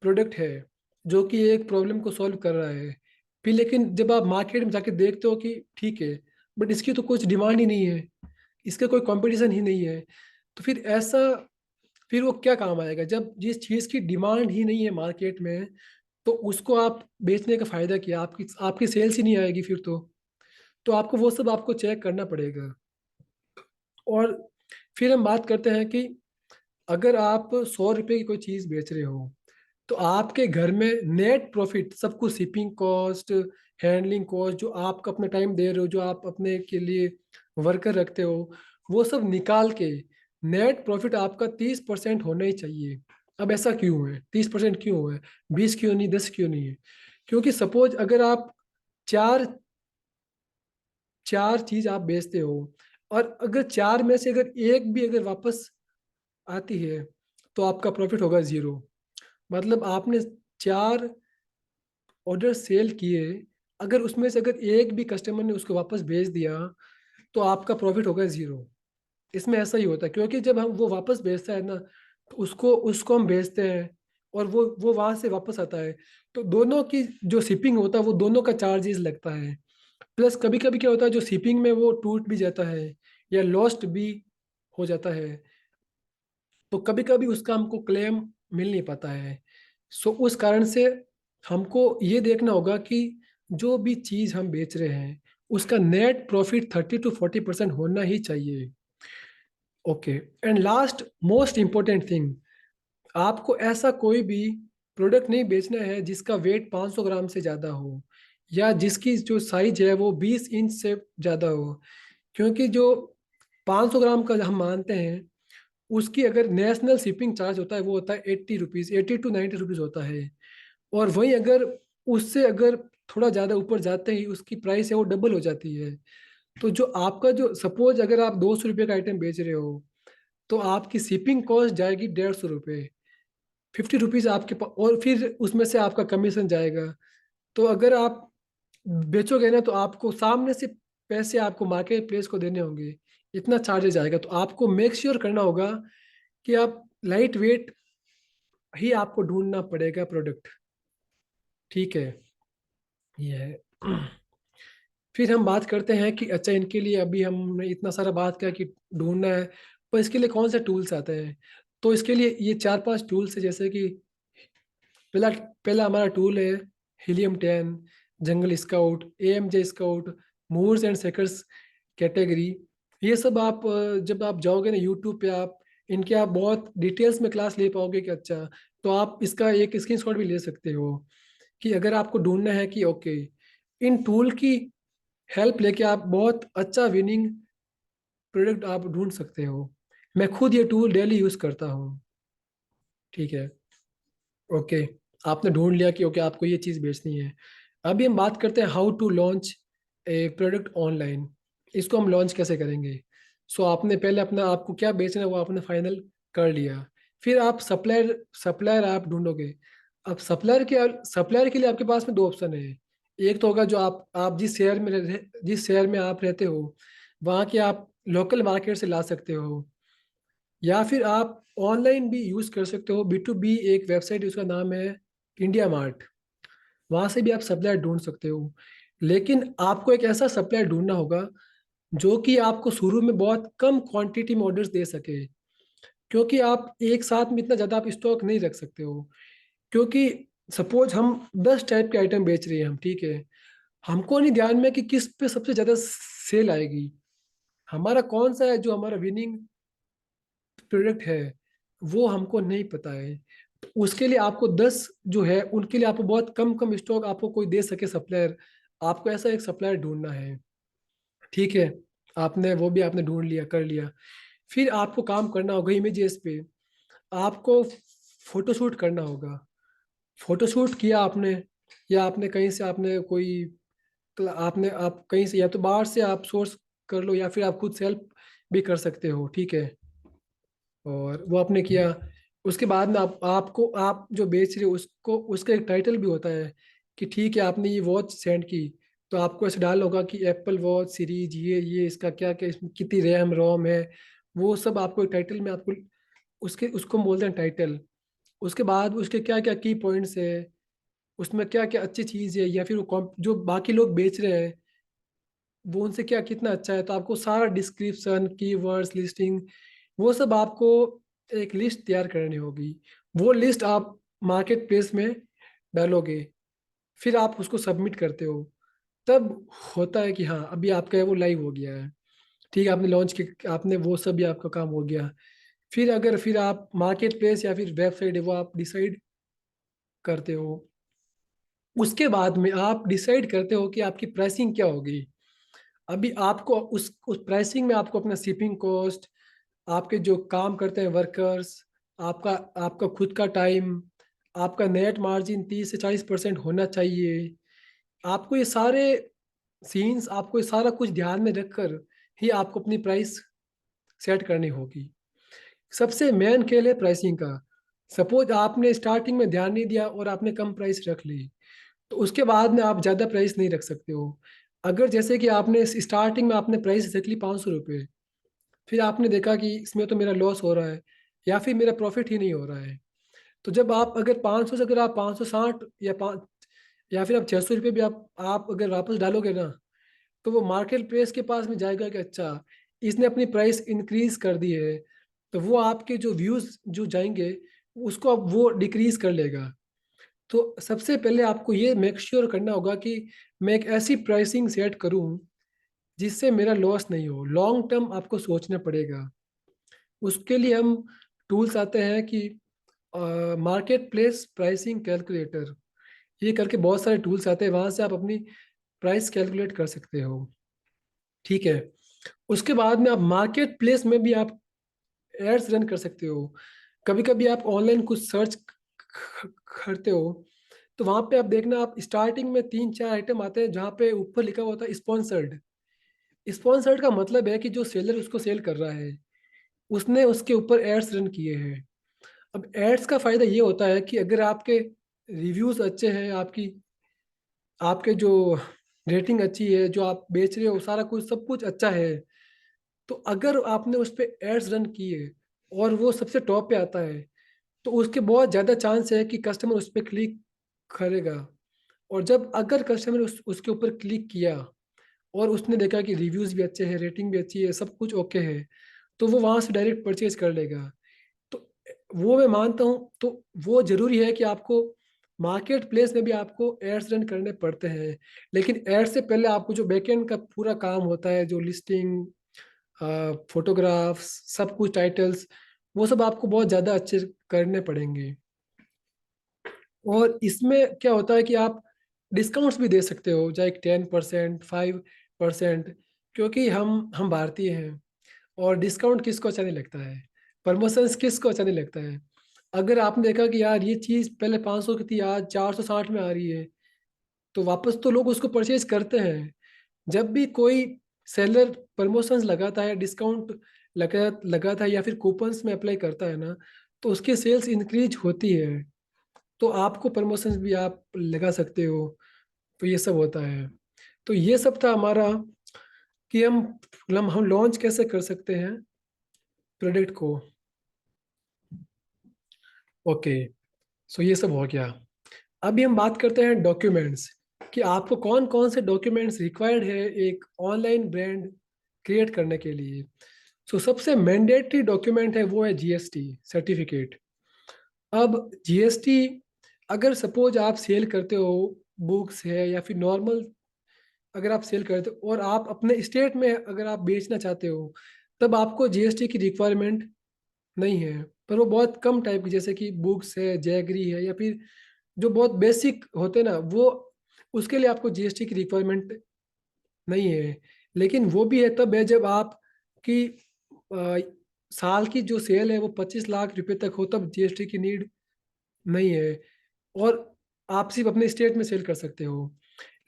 प्रोडक्ट है जो कि एक प्रॉब्लम को सॉल्व कर रहा है। फिर लेकिन जब आप मार्केट में जाके देखते हो कि ठीक है, बट इसकी तो कुछ डिमांड ही नहीं है, इसका कोई कंपटीशन ही नहीं है, तो फिर वो क्या काम आएगा जब जिस चीज़ की डिमांड ही नहीं है मार्केट में। तो उसको आप बेचने का फायदा क्या, आपकी आपकी सेल्स ही नहीं आएगी फिर तो आपको वो सब आपको चेक करना पड़ेगा। और फिर हम बात करते हैं कि अगर आप 100 रुपये की कोई चीज़ बेच रहे हो, तो आपके घर में नेट प्रॉफिट सब कुछ, शिपिंग कॉस्ट, हैंडलिंग कॉस्ट, जो आप अपना टाइम दे रहे हो, जो आप अपने के लिए वर्कर रखते हो, वो सब निकाल के नेट प्रॉफिट आपका 30% होना ही चाहिए। अब ऐसा क्यों है, 30% क्यों है, 20 क्यों नहीं, 10 क्यों नहीं है? क्योंकि सपोज अगर आप चार चार चीज आप बेचते हो, और अगर चार में से अगर एक भी अगर वापस आती है, तो आपका प्रॉफिट होगा 0। मतलब आपने चार ऑर्डर सेल किए, अगर उसमें से अगर एक भी कस्टमर ने उसको वापस भेज दिया, तो आपका प्रॉफिट होगा 0। इसमें ऐसा ही होता है, क्योंकि जब हम वो वापस भेजता है ना, तो उसको उसको हम भेजते हैं, और वो वहां से वापस आता है, तो दोनों की जो शिपिंग होता है वो दोनों का चार्जेस लगता है। प्लस कभी कभी क्या होता है, जो शिपिंग में वो टूट भी जाता है या लॉस्ट भी हो जाता है, तो कभी कभी उसका हमको क्लेम मिल नहीं पाता है। सो उस कारण से हमको ये देखना होगा कि जो भी चीज़ हम बेच रहे हैं, उसका नेट प्रॉफिट 30 to 40% होना ही चाहिए। Okay. And last most important thing, आपको ऐसा कोई भी प्रोडक्ट नहीं बेचना है जिसका वेट 500 ग्राम से ज़्यादा हो, या जिसकी जो साइज है वो 20 इंच से ज़्यादा हो। क्योंकि जो 500 ग्राम का हम मानते हैं, उसकी अगर नेशनल शिपिंग चार्ज होता है वो होता है 80 रुपीज़, 80 to 90 रुपीज़ होता है। और वहीं अगर उससे अगर थोड़ा ज़्यादा ऊपर जाते ही उसकी प्राइस है वो डबल हो जाती है। तो जो आपका जो सपोज अगर आप 200 रुपये का आइटम बेच रहे हो, तो आपकी शिपिंग कॉस्ट जाएगी 150 रुपये, 50 रुपीज़ आपके पास, और फिर उसमें से आपका कमीशन जाएगा। तो अगर आप बेचोगे ना, तो आपको सामने से पैसे आपको मार्केट प्लेस को देने होंगे, इतना चार्जेस आएगा। तो आपको मेक श्योर करना होगा कि आप लाइट वेट ही आपको ढूंढना पड़ेगा प्रोडक्ट। ठीक है, ये है। फिर हम बात करते हैं कि अच्छा, इनके लिए अभी हमने इतना सारा बात किया कि ढूंढना है, पर इसके लिए कौन से टूल्स आते हैं? तो इसके लिए ये 4-5 टूल्स है, जैसे कि पहला पहला हमारा टूल है helium 10, jungle scout, AMJ scout, moves and shakers category. ये सब आप जब आप जाओगे ना यूट्यूब पे, आप इनके आप बहुत डिटेल्स में क्लास ले पाओगे कि अच्छा, तो आप इसका एक स्क्रीनशॉट भी ले सकते हो, कि अगर आपको ढूंढना है कि ओके, इन टूल की हेल्प लेके आप बहुत अच्छा विनिंग प्रोडक्ट आप ढूंढ सकते हो। मैं खुद ये टूल डेली यूज करता हूँ। ठीक है। ओके, आपने ढूंढ लिया कि ओके आपको ये चीज़ बेचनी है। अभी हम बात करते हैं how to launch a product online. इसको हम लॉन्च कैसे करेंगे? सो आपने पहले अपना आपको क्या बेचना है वो आपने फाइनल कर लिया। फिर आप सप्लायर सप्लायर आप ढूंढोगे। अब सप्लायर के लिए आपके पास में दो ऑप्शन है। एक तो होगा जो आप जिस शहर में आप रहते हो, वहाँ के आप लोकल मार्केट से ला सकते हो, या फिर आप ऑनलाइन भी यूज कर सकते हो। B2B एक वेबसाइट है, उसका नाम है इंडिया मार्ट। वहां से भी आप सप्लायर ढूंढ सकते हो। लेकिन आपको एक ऐसा सप्लायर ढूंढना होगा जो कि आपको शुरू में बहुत कम क्वांटिटी में ऑर्डर्स दे सके, क्योंकि आप एक साथ में इतना ज़्यादा आप स्टॉक नहीं रख सकते हो। क्योंकि सपोज हम 10 टाइप के आइटम बेच रहे हैं हम, ठीक है, हमको नहीं ध्यान में कि किस पे सबसे ज़्यादा सेल आएगी, हमारा कौन सा है जो हमारा विनिंग प्रोडक्ट है, वो हमको नहीं पता है। तो उसके लिए आपको 10 जो है उनके लिए आपको बहुत कम कम स्टॉक आपको कोई दे सके सप्लायर, आपको ऐसा एक सप्लायर ढूंढना है। ठीक है, आपने वो भी आपने ढूंढ लिया, कर लिया। फिर आपको काम करना होगा इमेजेस पे। आपको फोटोशूट करना होगा। फोटोशूट किया आपने, या आपने कहीं से आपने कोई आपने आप कहीं से, या तो बाहर से आप सोर्स कर लो, या फिर आप खुद सेल्फ भी कर सकते हो। ठीक है, और वो आपने किया। उसके बाद में आपको आप जो बेच रहे हो उसको उसका एक टाइटल भी होता है, कि ठीक है आपने ये वॉच सेंड की, तो आपको ऐसे डालना होगा कि एप्पल वॉच सीरीज, ये इसका क्या क्या, इसमें कितनी रैम रोम है, वो सब आपको एक टाइटल में आपको उसके उसको हम बोलते हैं टाइटल। उसके बाद उसके क्या क्या की पॉइंट्स है, उसमें क्या क्या अच्छी चीज़ है, या फिर वो जो बाकी लोग बेच रहे हैं वो उनसे क्या कितना अच्छा है, तो आपको सारा डिस्क्रिप्शन, कीवर्ड्स, लिस्टिंग, वो सब आपको एक लिस्ट तैयार करनी होगी। वो लिस्ट आप मार्केट प्लेस में डालोगे, फिर आप उसको सबमिट करते हो, तब होता है कि हाँ अभी आपका वो लाइव हो गया है। ठीक है, आपने लॉन्च किया, आपने वो सब भी आपका काम हो गया। फिर आप मार्केट प्लेस या फिर वेबसाइट है वो आप डिसाइड करते हो। उसके बाद में आप डिसाइड करते हो कि आपकी प्राइसिंग क्या होगी। अभी आपको उस प्राइसिंग में आपको अपना शिपिंग कॉस्ट, आपके जो काम करते हैं वर्कर्स, आपका आपका खुद का टाइम, आपका नेट मार्जिन 30 से 40% होना चाहिए। आपको ये सारे सीन्स, आपको ये सारा कुछ ध्यान में रखकर ही आपको अपनी प्राइस सेट करनी होगी। सबसे मेन खेल है प्राइसिंग का। सपोज आपने स्टार्टिंग में ध्यान नहीं दिया और आपने कम प्राइस रख ली, तो उसके बाद में आप ज़्यादा प्राइस नहीं रख सकते हो। अगर जैसे कि आपने स्टार्टिंग में आपने प्राइस रख ली 500 रुपये, फिर आपने देखा कि इसमें तो मेरा लॉस हो रहा है या फिर मेरा प्रॉफिट ही नहीं हो रहा है, तो जब आप अगर 500 से अगर आप 560 या 5 या फिर आप 600 रुपये भी आप अगर वापस डालोगे ना, तो वो मार्केट प्लेस के पास में जाएगा कि अच्छा इसने अपनी प्राइस इंक्रीज कर दी है, तो वो आपके जो व्यूज जो जाएंगे उसको अब वो डिक्रीज कर लेगा। तो सबसे पहले आपको ये मेक श्योर करना होगा कि मैं एक ऐसी प्राइसिंग सेट करूं जिससे मेरा लॉस नहीं हो। लॉन्ग टर्म आपको सोचना पड़ेगा। उसके लिए हम टूल्स आते हैं कि मार्केट प्लेस प्राइसिंग कैलकुलेटर, ये करके बहुत सारे टूल्स आते हैं, वहां से आप अपनी प्राइस कैलकुलेट कर सकते हो। ठीक है। उसके बाद में आप मार्केट प्लेस में भी आप एड्स रन कर सकते हो। कभी कभी आप ऑनलाइन कुछ सर्च करते हो, तो वहां पे आप देखना, आप स्टार्टिंग में 3 4 आइटम आते हैं जहाँ पे ऊपर लिखा हुआ होता है स्पॉन्सर्ड। स्पॉन्सर्ड का मतलब है कि जो सेलर उसको सेल कर रहा है उसने उसके ऊपर एड्स रन किए हैं। अब एड्स का फायदा ये होता है कि अगर आपके रिव्यूज अच्छे हैं, आपकी आपके जो रेटिंग अच्छी है, जो आप बेच रहे हो सारा कुछ सब कुछ अच्छा है, तो अगर आपने उस पर एड्स रन किए और वो सबसे टॉप पे आता है, तो उसके बहुत ज़्यादा चांस है कि कस्टमर उस पर क्लिक करेगा। और जब अगर कस्टमर उसके ऊपर क्लिक किया और उसने देखा कि रिव्यूज़ भी अच्छे हैं, रेटिंग भी अच्छी है, सब कुछ ओके है, तो वो वहाँ से डायरेक्ट परचेज कर लेगा। तो वो मैं मानता हूँ, तो वो ज़रूरी है कि आपको मार्केट प्लेस में भी आपको एड्स रन करने पड़ते हैं। लेकिन एड्स से पहले आपको जो बैकएंड का पूरा काम होता है, जो लिस्टिंग, फोटोग्राफ्स, सब कुछ टाइटल्स, वो सब आपको बहुत ज़्यादा अच्छे करने पड़ेंगे। और इसमें क्या होता है कि आप डिस्काउंट्स भी दे सकते हो, चाहे 10%, 5%, क्योंकि हम भारतीय हैं और डिस्काउंट किसको अच्छा नहीं लगता है, प्रमोशंस किसको अच्छा नहीं लगता है। अगर आपने देखा कि यार ये चीज़ पहले 500 की थी, आज 460 में आ रही है, तो वापस तो लोग उसको परचेज करते हैं। जब भी कोई सेलर प्रमोशंस लगाता है, डिस्काउंट लगाता है या फिर कूपन्स में अप्लाई करता है ना, तो उसकी सेल्स इंक्रीज होती है। तो आपको प्रमोशंस भी आप लगा सकते हो। तो ये सब होता है। तो ये सब था हमारा कि हम लॉन्च कैसे कर सकते हैं प्रोडक्ट को। ओके, सो ये सब हो गया। अभी हम बात करते हैं डॉक्यूमेंट्स, कि आपको कौन कौन से डॉक्यूमेंट्स रिक्वायर्ड है एक ऑनलाइन ब्रांड क्रिएट करने के लिए। सो सबसे मैंडेटरी डॉक्यूमेंट है वो है जीएसटी सर्टिफिकेट। अब जीएसटी, अगर सपोज आप सेल करते हो, बुक्स है या फिर नॉर्मल, अगर आप सेल करते हो और आप अपने स्टेट में अगर आप बेचना चाहते हो, तब आपको जीएसटी की रिक्वायरमेंट नहीं है। पर वो बहुत कम टाइप की, जैसे कि बुक्स है, जैगरी है, या फिर जो बहुत बेसिक होते हैं ना, वो उसके लिए आपको जीएसटी की रिक्वायरमेंट नहीं है। लेकिन वो भी है तब है जब आप की साल की जो सेल है वो 25 लाख रुपए तक हो, तब जीएसटी की नीड नहीं है। और आप सिर्फ अपने स्टेट में सेल कर सकते हो।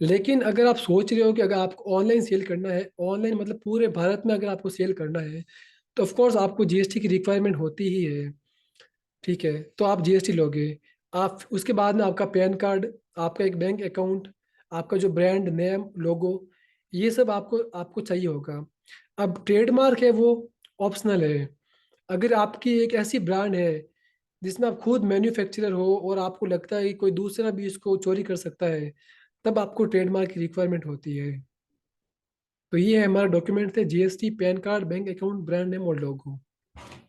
लेकिन अगर आप सोच रहे हो कि अगर आपको ऑनलाइन सेल करना है, ऑनलाइन मतलब पूरे भारत में अगर आपको सेल करना है, तो ऑफ कोर्स आपको जीएसटी की रिक्वायरमेंट होती ही है। ठीक है, तो आप जीएसटी लोगे। आप उसके बाद में आपका पैन कार्ड, आपका एक बैंक अकाउंट, आपका जो ब्रांड नेम, लोगो, ये सब आपको आपको चाहिए होगा। अब ट्रेडमार्क है वो ऑप्शनल है। अगर आपकी एक ऐसी ब्रांड है जिसमें आप खुद मैन्युफैक्चरर हो और आपको लगता है कि कोई दूसरा भी इसको चोरी कर सकता है, तब आपको ट्रेडमार्क की रिक्वायरमेंट होती है। तो ये है हमारा डॉक्यूमेंट थे, GST, pan card, bank account, brand name और लोगो।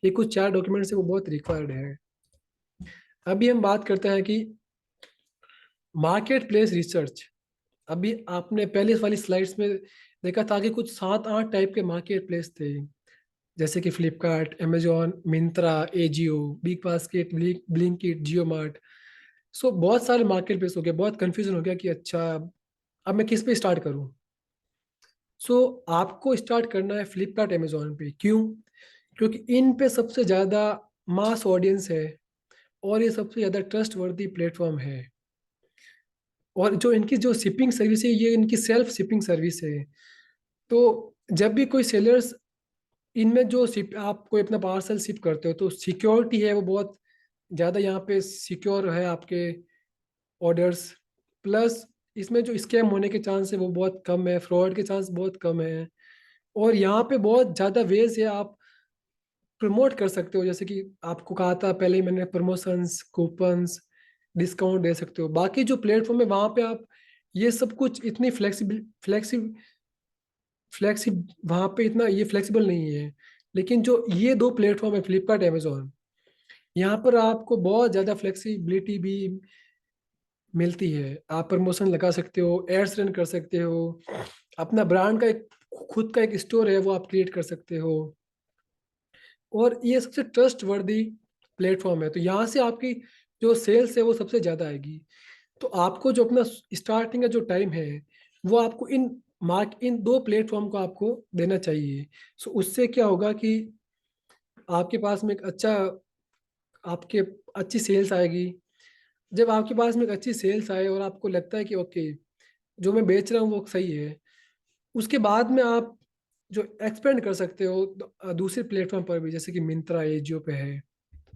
ये कुछ 4 डॉक्यूमेंट्स है, वो बहुत रिक्वायर्ड है। अभी हम बात करते हैं कि मार्केट प्लेस रिसर्च। अभी आपने पहले वाली स्लाइड्स में देखा था कि कुछ 7 8 टाइप के मार्केट प्लेस थे, जैसे कि Flipkart, Amazon, Myntra, Ajio, big basket, Blinkit, Jio mart. So बहुत सारे मार्केट प्लेस हो गया, बहुत कंफ्यूजन हो गया कि अच्छा अब मैं किस पे स्टार्ट करूं। सो आपको स्टार्ट करना है फ्लिपकार्ट अमेजोन पे। क्यों? क्योंकि इन पे सबसे ज़्यादा मास ऑडियंस है और ये सबसे ज़्यादा ट्रस्ट वर्दी प्लेटफॉर्म है। और जो इनकी जो शिपिंग सर्विस है, ये इनकी सेल्फ शिपिंग सर्विस है। तो जब भी कोई सेलर्स इनमें जो शिप आप कोई अपना पार्सल शिप करते हो तो सिक्योरिटी है वो बहुत ज़्यादा यहाँ पे सिक्योर है आपके ऑर्डर्स। प्लस इसमें जो स्कैम होने के चांस है वो बहुत कम है, फ्रॉड के चांस बहुत कम है। और यहाँ पे बहुत ज़्यादा वेज है आप प्रमोट कर सकते हो, जैसे कि आपको कहा था पहले ही मैंने, प्रमोशंस, कूपन्स, डिस्काउंट दे सकते हो। बाकी जो प्लेटफॉर्म है वहाँ पे आप ये सब कुछ इतनी फ्लेक्सिब वहाँ पे इतना ये फ्लेक्सिबल नहीं है। लेकिन जो ये दो प्लेटफॉर्म है फ्लिपकार्ट अमेजोन, यहाँ पर आपको बहुत ज़्यादा फ्लेक्सिबिलिटी भी मिलती है। आप प्रमोशन लगा सकते हो, एड्स रन कर सकते हो, अपना ब्रांड का एक खुद का एक स्टोर है वो आप क्रिएट कर सकते हो। और ये सबसे ट्रस्ट वर्दी प्लेटफॉर्म है, तो यहाँ से आपकी जो सेल्स है वो सबसे ज़्यादा आएगी। तो आपको जो अपना स्टार्टिंग का जो टाइम है वो आपको इन दो प्लेटफॉर्म को आपको देना चाहिए। सो उससे क्या होगा कि आपके पास में एक आपके अच्छी सेल्स आएगी। जब आपके पास में एक अच्छी सेल्स आए और आपको लगता है कि ओके जो मैं बेच रहा हूँ वो सही है, उसके बाद में आप जो एक्सपेंड कर सकते हो दूसरे प्लेटफॉर्म पर भी, जैसे कि मिंत्रा, एजियो पे है,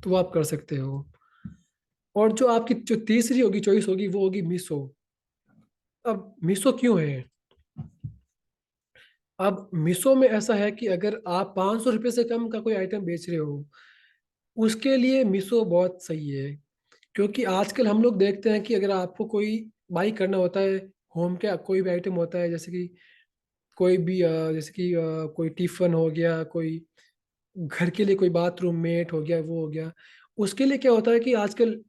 तो वो आप कर सकते हो। और जो आपकी जो तीसरी होगी चॉइस होगी वो होगी मीशो। अब मीशो क्यों है? अब मीशो में ऐसा है कि अगर आप 500 रुपये से कम का कोई आइटम बेच रहे हो, उसके लिए मीशो बहुत सही है। क्योंकि आजकल हम लोग देखते हैं कि अगर आपको कोई बाई करना होता है, होम का कोई भी आइटम होता है, जैसे कि कोई भी जैसे कि कोई टिफिन हो गया, कोई घर के लिए कोई बाथरूम मेट हो गया, वो हो गया, उसके लिए क्या होता है कि आजकल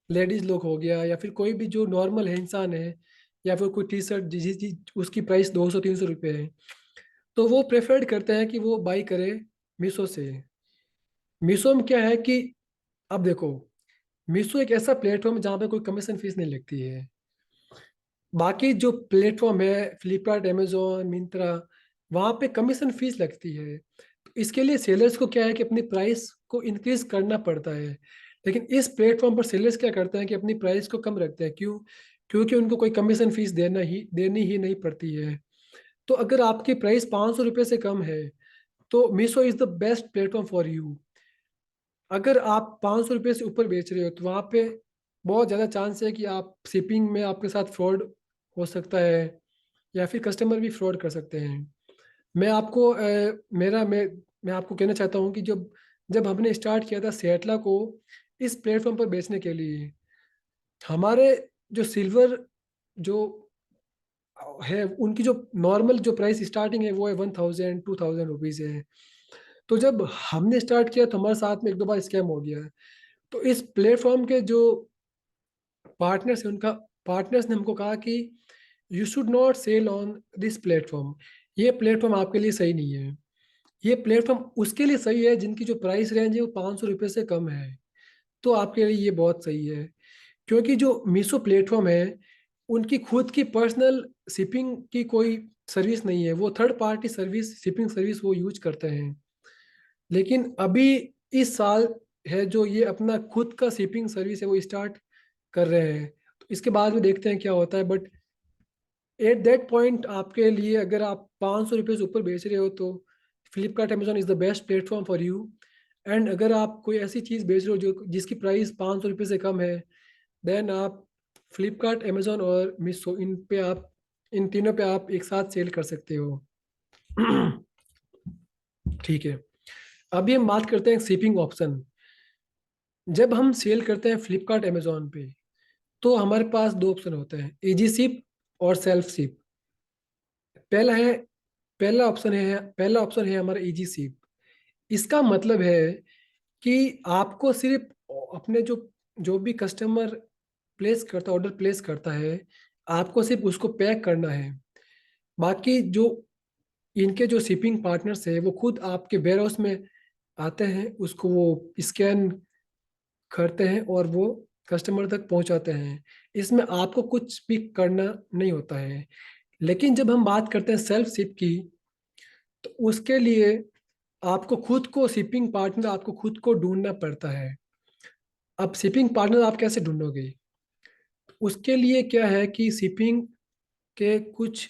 लेडीज लोग हो गया या फिर कोई भी जो नॉर्मल है इंसान है, या फिर कोई टी शर्ट जिस उसकी प्राइस 200-300 रुपये है, तो वो प्रेफर्ड करते हैं कि वो बाई करे मीशो से। मीशो में क्या है कि अब देखो, मीशो एक ऐसा प्लेटफॉर्म है जहाँ पे कोई कमीशन फीस नहीं लगती है। बाकी जो प्लेटफॉर्म है फ्लिपकार्ट, अमेजोन, मिंत्रा, वहाँ पे कमीशन फीस लगती है। तो इसके लिए सेलर्स को क्या है कि अपनी प्राइस को इंक्रीज करना पड़ता है। लेकिन इस प्लेटफॉर्म पर सेलर्स क्या करते हैं कि अपनी प्राइस को कम रखते हैं। क्यों? क्योंकि उनको कोई कमीशन फीस देनी ही नहीं पड़ती है। तो अगर आपकी प्राइस 500 रुपये से कम है तो Meesho is the best platform for you. अगर आप 500 रुपये से ऊपर बेच रहे हो तो वहाँ पे बहुत ज़्यादा चांस है कि आप शिपिंग में आपके साथ फ्रॉड हो सकता है, या फिर कस्टमर भी फ्रॉड कर सकते हैं। मैं आपको मैं आपको कहना चाहता हूँ कि जब जब हमने स्टार्ट किया था सेटला को इस प्लेटफॉर्म पर बेचने के लिए, हमारे जो सिल्वर जो है उनकी जो नॉर्मल जो प्राइस स्टार्टिंग है वो है 1000-2000 रुपीज़ है। तो जब हमने स्टार्ट किया तो हमारे साथ में एक दो बार स्कैम हो गया है। तो इस प्लेटफॉर्म के जो पार्टनर्स है उनका पार्टनर्स ने हमको कहा कि you should not sell on this platform. ये प्लेटफॉर्म आपके लिए सही नहीं है। ये प्लेटफॉर्म उसके लिए सही है जिनकी जो प्राइस रेंज है वो 500 रुपये से कम है, तो आपके लिए ये बहुत सही है। क्योंकि जो मीशो प्लेटफॉर्म है उनकी खुद की पर्सनल शिपिंग की कोई सर्विस नहीं है, वो third party service shipping service वो यूज करते हैं। लेकिन अभी इस साल है जो ये अपना खुद का शिपिंग सर्विस है वो स्टार्ट कर रहे हैं। तो इसके बाद में देखते हैं क्या होता है। बट एट दैट पॉइंट आपके लिए अगर आप 500 रुपये से ऊपर बेच रहे हो तो Flipkart Amazon is the best platform for you. And अगर आप कोई ऐसी चीज़ बेच रहे हो जो जिसकी प्राइस 500 रुपये से कम है, देन आप फ्लिपकार्ट, अमेजोन और मीशो इन तीनों पे आप एक साथ सेल कर सकते हो। ठीक है, अभी हम बात करते हैं शिपिंग ऑप्शन। जब हम सेल करते हैं फ्लिपकार्ट, अमेजोन पे, तो हमारे पास दो ऑप्शन होते हैं, इजी शिप और सेल्फ शिप। पहला है पहला ऑप्शन है हमारा इजी शिप। इसका मतलब है कि आपको सिर्फ अपने जो जो भी कस्टमर ऑर्डर प्लेस करता है, आपको सिर्फ उसको पैक करना है। बाकी जो इनके जो शिपिंग पार्टनर्स है वो खुद आपके वेयर हाउस में आते हैं, उसको वो स्कैन करते हैं और वो कस्टमर तक पहुंचाते हैं। इसमें आपको कुछ भी करना नहीं होता है। लेकिन जब हम बात करते हैं सेल्फ शिप की, तो उसके लिए आपको खुद को शिपिंग पार्टनर आपको खुद को ढूंढना पड़ता है। अब शिपिंग पार्टनर आप कैसे ढूंढोगे? उसके लिए क्या है कि शिपिंग के कुछ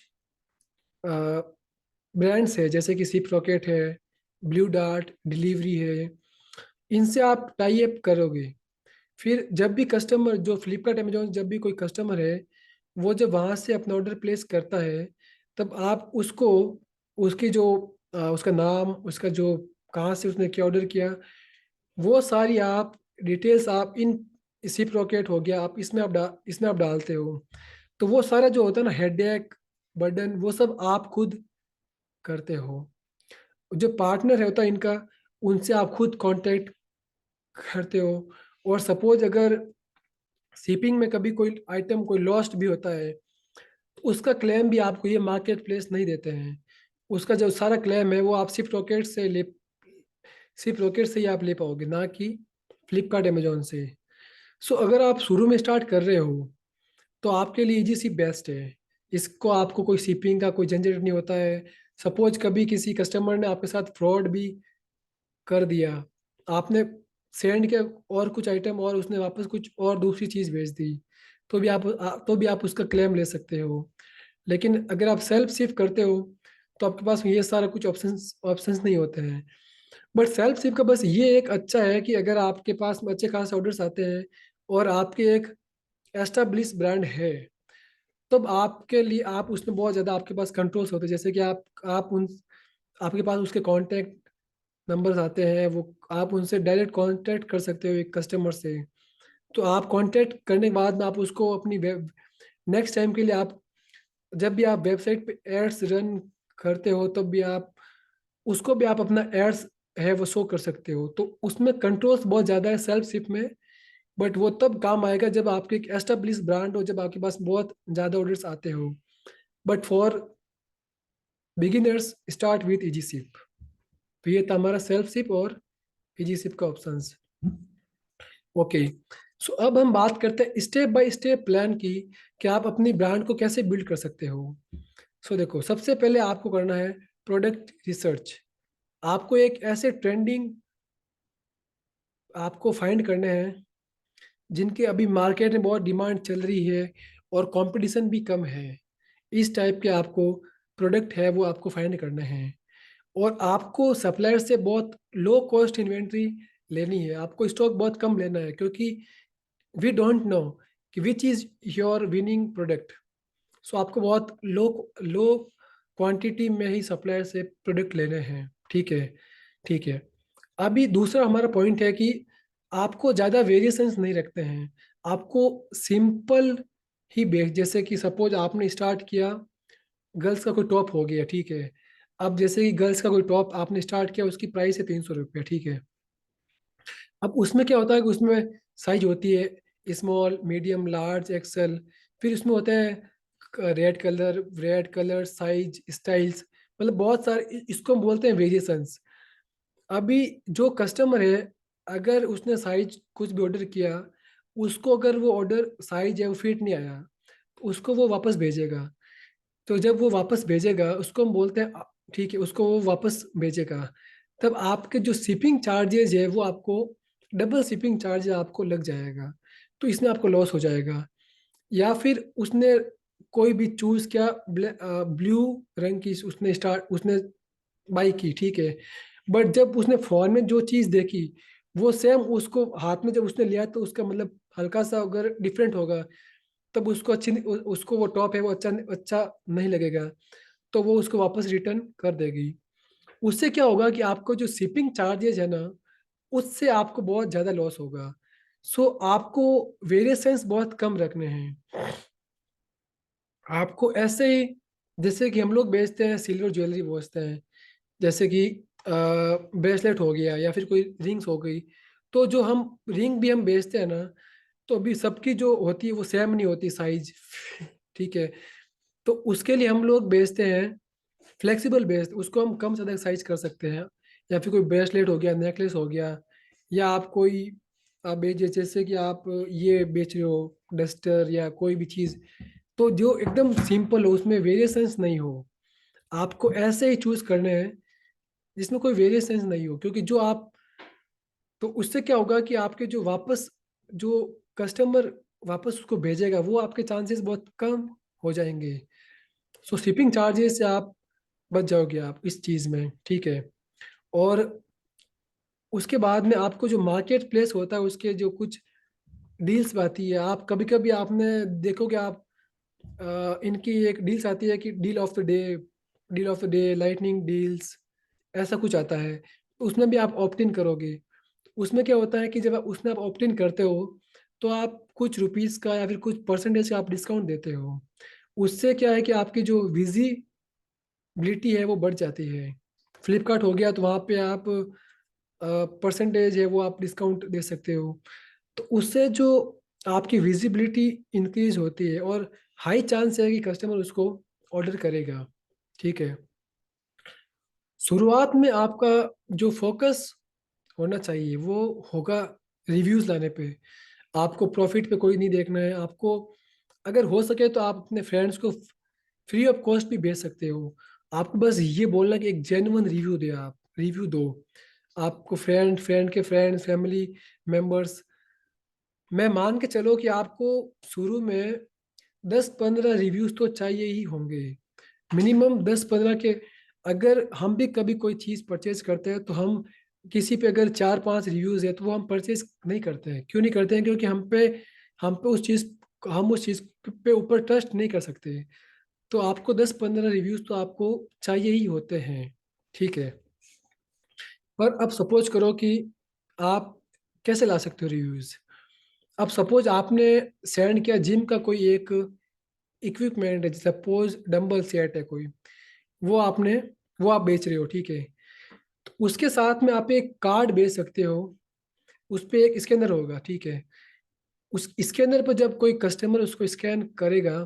ब्रांड्स है, जैसे कि शिप रॉकेट है, ब्लू डार्ट डिलीवरी है। इनसे आप टाई अप करोगे। फिर जब भी कस्टमर जो फ्लिपकार्ट अमेजोन, जब भी कोई कस्टमर है वो जब वहाँ से अपना ऑर्डर प्लेस करता है, तब आप उसको उसकी जो उसका नाम, उसका जो कहाँ से उसने क्या ऑर्डर किया, वो सारी आप डिटेल्स आप इन सिप रॉकेट हो गया, आप इसमें आप डालते हो। तो वो सारा जो होता है ना हेडेक, बर्डन, वो सब आप खुद करते हो। जो पार्टनर होता है इनका, उनसे आप खुद कांटेक्ट करते हो। और सपोज अगर शिपिंग में कभी कोई आइटम कोई लॉस्ट भी होता है, तो उसका क्लेम भी आपको ये मार्केट प्लेस नहीं देते हैं। उसका जो सारा क्लेम है वो आप सिर्फ रॉकेट से ही आप ले पाओगे, ना कि फ्लिपकार्ट अमेजोन से। सो अगर आप शुरू में स्टार्ट कर रहे हो, तो आपके लिए इजी सी बेस्ट है। इसको आपको कोई शिपिंग का कोई झंझट नहीं होता है। सपोज कभी किसी कस्टमर ने आपके साथ फ्रॉड भी कर दिया, आपने सेंड किया और कुछ आइटम और उसने वापस कुछ और दूसरी चीज़ भेज दी, तो भी आप उसका क्लेम ले सकते हो। लेकिन अगर आप सेल्फ शिफ्ट करते हो, तो आपके पास ये सारा कुछ ऑप्शंस ऑप्शंस नहीं होते हैं। बट सेल्फ शिफ्ट का बस ये एक अच्छा है कि अगर आपके पास में अच्छे खास ऑर्डर्स आते हैं और आपके एक एस्टेब्लिश ब्रांड है, तब आपके लिए आप उसमें बहुत ज़्यादा आपके पास कंट्रोल्स होते हैं। जैसे कि आप उन आपके पास उसके कांटेक्ट नंबर्स आते हैं, वो आप उनसे डायरेक्ट कांटेक्ट कर सकते हो एक कस्टमर से। तो आप कांटेक्ट करने के बाद में आप उसको अपनी वेब नेक्स्ट टाइम के लिए आप जब भी आप वेबसाइट पे एड्स रन करते हो, तब भी आप उसको भी आप अपना एड्स है वो शो कर सकते हो। तो उसमें कंट्रोल्स बहुत ज़्यादा है सेल्फ शिप में। बट वो तब काम आएगा जब आपके एक एस्टेब्लिश ब्रांड हो, जब आपके पास बहुत ज़्यादा ऑर्डर्स आते हो। But for beginners start with easy ship. तो ये था हमारा सेल्फ शिप और इजी शिप का ऑप्शंस। ओके, सो अब हम बात करते हैं स्टेप बाय स्टेप प्लान की, कि आप अपनी ब्रांड को कैसे बिल्ड कर सकते हो। सो देखो, सबसे पहले आपको करना है प्रोडक्ट रिसर्च। आपको एक ऐसे ट्रेंडिंग आपको फाइंड करने हैं जिनके अभी मार्केट में बहुत डिमांड चल रही है और कंपटीशन भी कम है। इस टाइप के आपको प्रोडक्ट है वो आपको फाइंड करने हैं। और आपको सप्लायर से बहुत लो कॉस्ट इन्वेंट्री लेनी है। आपको स्टॉक बहुत कम लेना है, क्योंकि वी डोंट नो कि which is your winning product. So आपको बहुत लो लो क्वांटिटी में ही सप्लायर से प्रोडक्ट लेने हैं। ठीक है, ठीक है। अभी दूसरा हमारा पॉइंट है कि आपको ज़्यादा वेरिएशंस नहीं रखते हैं। आपको सिंपल ही बेस, जैसे कि सपोज आपने स्टार्ट किया गर्ल्स का कोई टॉप हो गया, ठीक है। अब जैसे कि गर्ल्स का कोई टॉप आपने स्टार्ट किया, उसकी प्राइस है 300 रुपये, ठीक है। अब उसमें क्या होता है कि उसमें साइज होती है स्मॉल, मीडियम, लार्ज, एक्सेल। फिर उसमें होते हैं रेड कलर साइज स्टाइल्स, मतलब बहुत सारे इसको हम बोलते हैं वेरिएशंस। अभी जो कस्टमर है, अगर उसने साइज कुछ भी ऑर्डर किया, उसको अगर वो ऑर्डर साइज है वो फिट नहीं आया, तो उसको वो वापस भेजेगा। तो जब वो वापस भेजेगा, उसको हम बोलते हैं ठीक है, उसको वो वापस भेजेगा। तब आपके जो शिपिंग चार्जेज है वो आपको डबल शिपिंग चार्ज आपको लग जाएगा। तो इसमें आपको लॉस हो जाएगा। या फिर उसने कोई भी चूज किया, ब्लू रंग की उसने बाई की, ठीक है। बट जब उसने फोन में जो चीज़ देखी, वो सेम उसको हाथ में जब उसने लिया, तो उसका मतलब हल्का सा अगर डिफरेंट होगा, तब उसको वो टॉप है वो अच्छा अच्छा नहीं लगेगा। तो वो उसको वापस रिटर्न कर देगी। उससे क्या होगा कि आपको जो शिपिंग चार्जेस है ना, उससे आपको बहुत ज़्यादा लॉस होगा। सो आपको वेरिएशंस बहुत कम रखने हैं। आपको ऐसे ही, जैसे कि हम लोग बेचते हैं सिल्वर ज्वेलरी बेचते हैं, जैसे कि ब्रेसलेट हो गया या फिर कोई रिंग्स हो गई। तो जो हम रिंग भी हम बेचते हैं ना, तो अभी सबकी जो होती है वो सेम नहीं होती साइज ठीक है। तो उसके लिए हम लोग बेचते हैं फ्लेक्सिबल बेस्ड, उसको हम कम से ज़्यादा साइज कर सकते हैं। या फिर कोई ब्रेसलेट हो गया, नेकलेस हो गया, या आप कोई आप बेच, जैसे कि आप ये बेच रहे हो डस्टर या कोई भी चीज़, तो जो एकदम सिंपल हो, उसमें वेरिएशंस नहीं हो, आपको ऐसे ही चूज करने हैं जिसमें कोई वेरिएशंस नहीं हो। क्योंकि जो आप, तो उससे क्या होगा कि आपके जो वापस, जो कस्टमर वापस उसको भेजेगा, वो आपके चांसेस बहुत कम हो जाएंगे। सो शिपिंग चार्जेस से आप बच जाओगे आप इस चीज़ में, ठीक है। और उसके बाद में आपको जो मार्केट प्लेस होता है, उसके जो कुछ डील्स आती है, आप कभी कभी आपने देखोगे, आप इनकी एक डील्स आती है कि deal of the day, deal of the day, lightning deals, ऐसा कुछ आता है। तो उसमें भी आप ऑप्ट इन करोगे। उसमें क्या होता है कि जब आप उसमें आप ऑप्ट इन करते हो, तो आप कुछ रुपीस का या फिर कुछ परसेंटेज का आप डिस्काउंट देते हो। उससे क्या है कि आपकी जो विजिबिलिटी है वो बढ़ जाती है। फ्लिपकार्ट हो गया, तो वहाँ पे आप परसेंटेज है वो आप डिस्काउंट दे सकते हो। तो उससे जो आपकी विजिबिलिटी इंक्रीज होती है, और हाई चांस है कि कस्टमर उसको ऑर्डर करेगा, ठीक है। शुरुआत में आपका जो फोकस होना चाहिए वो होगा रिव्यूज लाने पे। आपको प्रॉफिट पे कोई नहीं देखना है आपको। अगर हो सके तो आप अपने फ्रेंड्स को फ्री ऑफ कॉस्ट भी भेज सकते हो। आपको बस ये बोलना कि एक जेन्युइन रिव्यू दे, आप रिव्यू दो। आपको फ्रेंड फ्रेंड के फ्रेंड, फैमिली मेंबर्स, मैं मान के चलो कि आपको शुरू में 10-15 रिव्यूज तो चाहिए ही होंगे, मिनिमम 10-15 के। अगर हम भी कभी कोई चीज़ परचेज करते हैं, तो हम किसी पे अगर 4-5 रिव्यूज है तो वो हम परचेज नहीं करते हैं। क्यों नहीं करते हैं? क्योंकि हम पे हम उस चीज़ पे ऊपर ट्रस्ट नहीं कर सकते। तो आपको 10-15 रिव्यूज तो आपको चाहिए ही होते हैं, ठीक है। पर अब सपोज करो कि आप कैसे ला सकते हो रिव्यूज। अब सपोज आपने सेंड किया जिम का कोई एक इक्विपमेंट है, सपोज डंबल सेट है कोई, वो आपने वो आप बेच रहे हो, ठीक है। तो उसके साथ में आप एक कार्ड बेच सकते हो। उस पे एक स्कैनर होगा, ठीक है। उस स्कैनर पर जब कोई कस्टमर उसको स्कैन करेगा,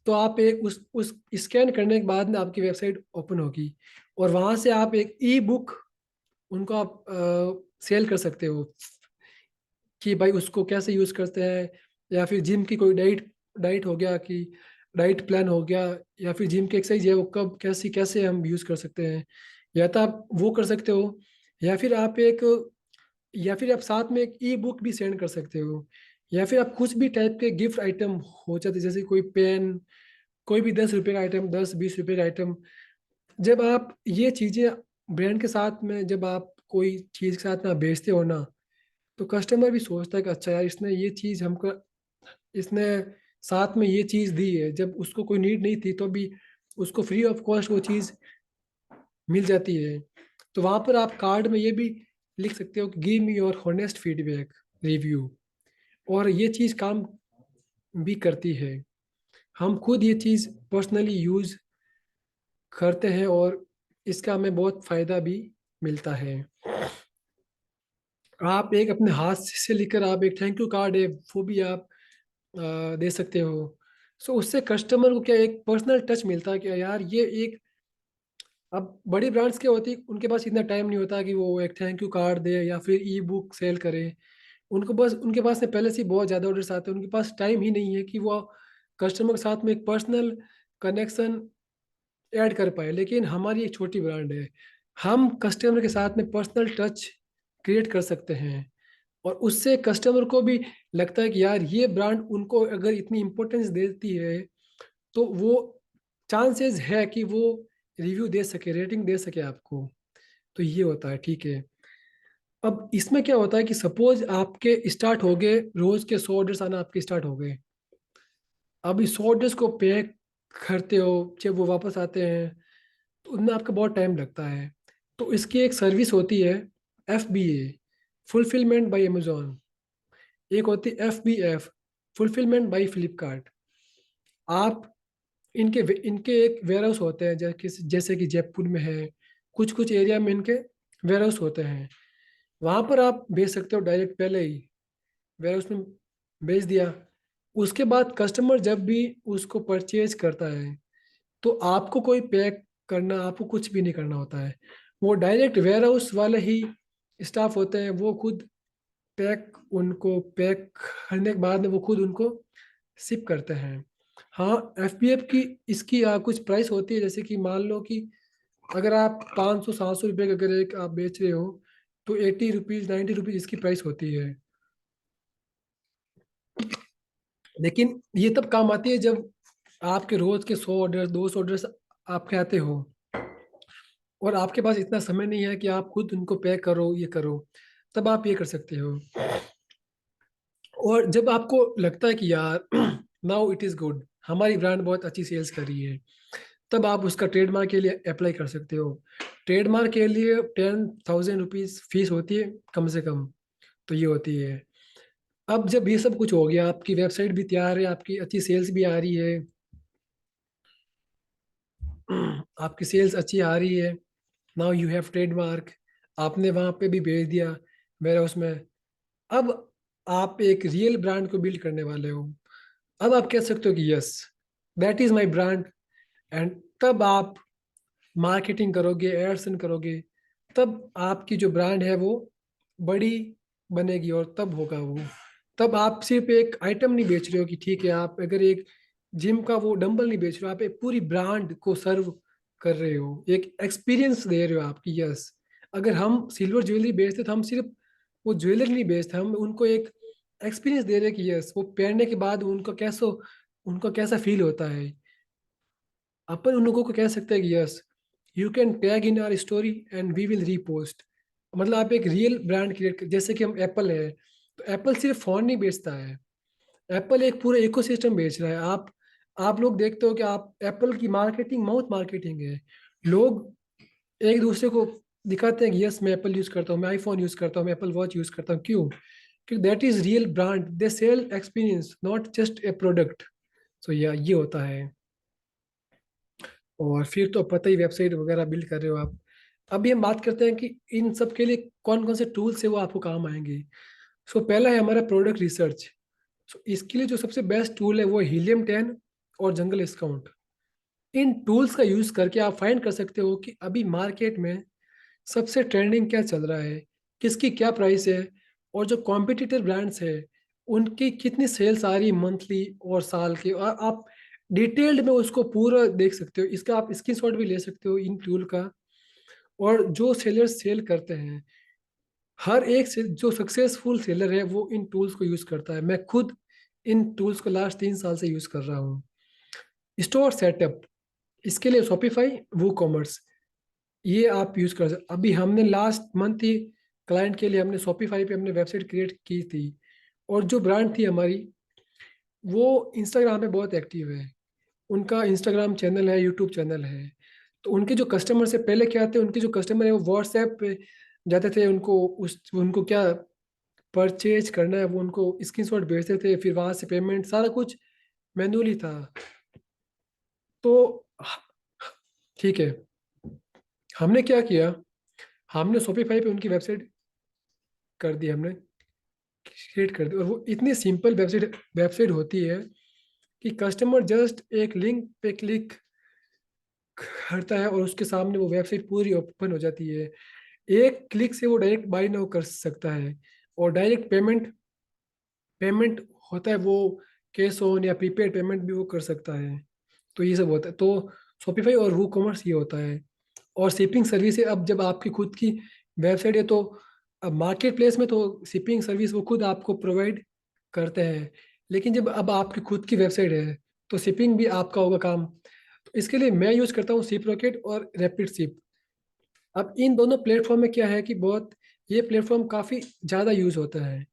तो आप एक उस स्कैन करने के बाद में आपकी वेबसाइट ओपन होगी, और वहां से आप एक ई बुक उनको आप सेल कर सकते हो कि भाई उसको कैसे यूज करते हैं। या फिर जिम की कोई डाइट डाइट हो गया कि डाइट प्लान हो गया, या फिर जिम की एक्सरसाइज है वो कब कैसी कैसे हम यूज कर सकते हैं। या तो आप वो कर सकते हो, या फिर आप एक या फिर आप साथ में एक ई बुक भी सेंड कर सकते हो। या फिर आप कुछ भी टाइप के गिफ्ट आइटम हो जाते, जैसे कोई पेन, कोई भी 10 रुपए का आइटम, 10-20 रुपए का आइटम। जब आप ये चीज़ें ब्रांड के साथ में, जब आप कोई चीज़ के साथ में आप बेचते हो ना, तो कस्टमर भी सोचता है कि अच्छा यार, इसने ये चीज़ हमको, इसने साथ में ये चीज़ दी है, जब उसको कोई नीड नहीं थी तो भी उसको फ्री ऑफ कॉस्ट वो चीज़ मिल जाती है। तो वहाँ पर आप कार्ड में ये भी लिख सकते हो कि give me your honest feedback review. और ये चीज़ काम भी करती है। हम खुद ये चीज़ पर्सनली यूज़ करते हैं, और इसका हमें बहुत फ़ायदा भी मिलता है। आप एक अपने हाथ से लिखकर आप एक थैंक यू कार्ड है वो भी आप दे सकते हो। सो उससे कस्टमर को क्या एक पर्सनल टच मिलता है कि यार ये एक, अब बड़ी ब्रांड्स क्या होती है, उनके पास इतना टाइम नहीं होता कि वो एक थैंक यू कार्ड दे या फिर ई बुक सेल करे। उनको बस, उनके पास से पहले से ही बहुत ज़्यादा ऑर्डर्स आते हैं, उनके पास टाइम ही नहीं है कि वो कस्टमर के साथ में एक पर्सनल कनेक्शन ऐड कर पाए। लेकिन हमारी एक छोटी ब्रांड है, हम कस्टमर के साथ में पर्सनल टच क्रिएट कर सकते हैं। और उससे कस्टमर को भी लगता है कि यार ये ब्रांड उनको अगर इतनी इम्पोर्टेंस देती है, तो वो चांसेस है कि वो रिव्यू दे सके, रेटिंग दे सके आपको। तो ये होता है, ठीक है। अब इसमें क्या होता है कि सपोज आपके स्टार्ट हो गए, रोज के 100 ऑर्डर्स आना आपके स्टार्ट हो गए। अब इस 100 ऑर्डर्स को पैक करते हो, जब वो वापस आते हैं, तो उनमें आपका बहुत टाइम लगता है। तो इसकी एक सर्विस होती है, FBA, फुलफिलमेंट बाय अमेजोन। एक होती है FBF, फुलफिलमेंट बाय फ्लिपकार्ट। आप इनके इनके एक वेयर हाउस होते हैं, जैसे कि जयपुर में है, कुछ कुछ एरिया में इनके वेयर हाउस होते हैं। वहाँ पर आप भेज सकते हो डायरेक्ट, पहले ही वेयर हाउस में भेज दिया। उसके बाद कस्टमर जब भी उसको परचेज करता है, तो आपको कोई पैक करना, आपको कुछ भी नहीं करना होता है। वो डायरेक्ट वेयर हाउस वाले ही स्टाफ होते हैं, वो खुद पैक करने के बाद में वो खुद उनको शिप करते हैं। हाँ, एफपीएफ की इसकी कुछ प्राइस होती है, जैसे कि मान लो कि अगर आप 500-700 रुपये का अगर एक आप बेच रहे हो, तो 80 रुपीज 90 रुपीज इसकी प्राइस होती है। लेकिन ये तब काम आती है जब आपके रोज के 100 ऑर्डर 200 ऑर्डर आपके आते हो, और आपके पास इतना समय नहीं है कि आप खुद उनको पैक करो ये करो, तब आप ये कर सकते हो। और जब आपको लगता है कि यार नाउ इट इज गुड, हमारी ब्रांड बहुत अच्छी सेल्स कर रही है, तब आप उसका ट्रेडमार्क के लिए अप्लाई कर सकते हो। ट्रेडमार्क के लिए 10,000 रुपीज फीस होती है कम से कम, तो ये होती है। अब जब ये सब कुछ हो गया, आपकी वेबसाइट भी तैयार है, आपकी अच्छी सेल्स भी आ रही है, आपकी सेल्स अच्छी आ रही है, नाउ यू हैव ट्रेडमार्क, आपने वहां पे भी भेज दिया मेरा उसमें। अब आप एक रियल ब्रांड को बिल्ड करने वाले हो। अब आप कह सकते हो कि yes, that is my brand. And तब आप मार्केटिंग करोगे, एड्स करोगे, तब आपकी जो ब्रांड है वो बड़ी बनेगी, और तब होगा वो। तब आप सिर्फ एक आइटम नहीं बेच रहे हो कि ठीक है, आप अगर एक जिम का वो डंबल नहीं बेच रहे हो, आप एक पूरी ब्रांड को सर्व कर रहे हो, एक एक्सपीरियंस दे रहे हो आपकी। यस, अगर हम सिल्वर ज्वेलरी बेचते तो हम सिर्फ वो ज्वेलरी नहीं बेचते, हम उनको एक एक्सपीरियंस दे रहे हैं कि यस, वो पहनने के बाद उनको कैसा फील होता है। अपन उन लोगों को कह सकते हैं कि yes, you can tag in our story and we will repost. मतलब आप एक रियल ब्रांड क्रिएट कर, जैसे कि हम एप्पल है, तो एप्पल सिर्फ फोन नहीं बेचता है, एप्पल एक पूरा इकोसिस्टम बेच रहा है। आप लोग देखते हो कि आप एप्पल की मार्केटिंग माउथ मार्केटिंग है। लोग एक दूसरे को दिखाते हैं कि यस, मैं एप्पल यूज करता हूँ, मैं आईफोन यूज करता हूँ, मैं एप्पल वॉच यूज करता हूँ। क्यों? क्योंकि that is real brand, they sell experience not just a product. So या ये होता है। और फिर तो पता ही, वेबसाइट वगैरह बिल्ड कर रहे हो आप। अभी हम बात करते हैं कि इन सब के लिए कौन कौन से टूल्स है वो आपको काम आएंगे। सो पहला है हमारा प्रोडक्ट रिसर्च। सो इसके लिए जो सबसे बेस्ट टूल है वो हीलियम 10 और जंगल स्काउट। इन टूल्स का यूज करके आप फाइंड कर सकते हो कि अभी मार्केट में सबसे ट्रेंडिंग क्या चल रहा है, किसकी क्या प्राइस है, और जो कॉम्पिटिटर ब्रांड्स है उनकी कितनी सेल्स आ रही है मंथली और साल की। और आप डिटेल्ड में उसको पूरा देख सकते हो, इसका आप स्क्रीनशॉट भी ले सकते हो इन टूल का। और जो सेलर्स सेल करते हैं, हर एक से जो सक्सेसफुल सेलर है वो इन टूल्स को यूज करता है। मैं खुद इन टूल्स को लास्ट 3 साल से यूज कर रहा हूँ। स्टोर सेटअप, इसके लिए शॉपिफाई, वो कॉमर्स, ये आप यूज कर सकते। अभी हमने लास्ट मंथ ही क्लाइंट के लिए हमने शॉपिफाई पे हमने वेबसाइट क्रिएट की थी। और जो ब्रांड थी हमारी, वो इंस्टाग्राम पे बहुत एक्टिव है, उनका इंस्टाग्राम चैनल है, यूट्यूब चैनल है। तो उनके जो कस्टमर से पहले क्या थे, उनके जो कस्टमर है वो व्हाट्सएप पे जाते थे, उनको क्या परचेज करना है वो उनको स्क्रीनशॉट भेजते थे, फिर वहां से पेमेंट सारा कुछ मैन्युअली था। तो ठीक है, हमने क्या किया, हमने शॉपिफाई पे उनकी वेबसाइट कर दी, हमने क्रिएट कर दी। और वो इतनी सिंपल वेबसाइट वेबसाइट होती है कि कस्टमर जस्ट एक लिंक पे क्लिक करता है और उसके सामने वो वेबसाइट पूरी ओपन हो जाती है। एक क्लिक से वो डायरेक्ट बाई नाउ कर सकता है, और डायरेक्ट पेमेंट पेमेंट होता है वो कैश ऑन या प्रीपेड पेमेंट भी वो कर सकता है। तो ये सब होता है। तो शॉपिफाई और वो कॉमर्स ये होता है। और शिपिंग सर्विस है, अब जब आपकी खुद की वेबसाइट है तो अब मार्केट प्लेस में तो शिपिंग सर्विस वो खुद आपको प्रोवाइड करते हैं। लेकिन जब अब आपकी खुद की वेबसाइट है तो शिपिंग भी आपका होगा काम। तो इसके लिए मैं यूज करता हूँ शिप रॉकेट और रैपिड शिप। अब इन दोनों प्लेटफॉर्म में क्या है कि बहुत, ये प्लेटफॉर्म काफ़ी ज़्यादा यूज होता है।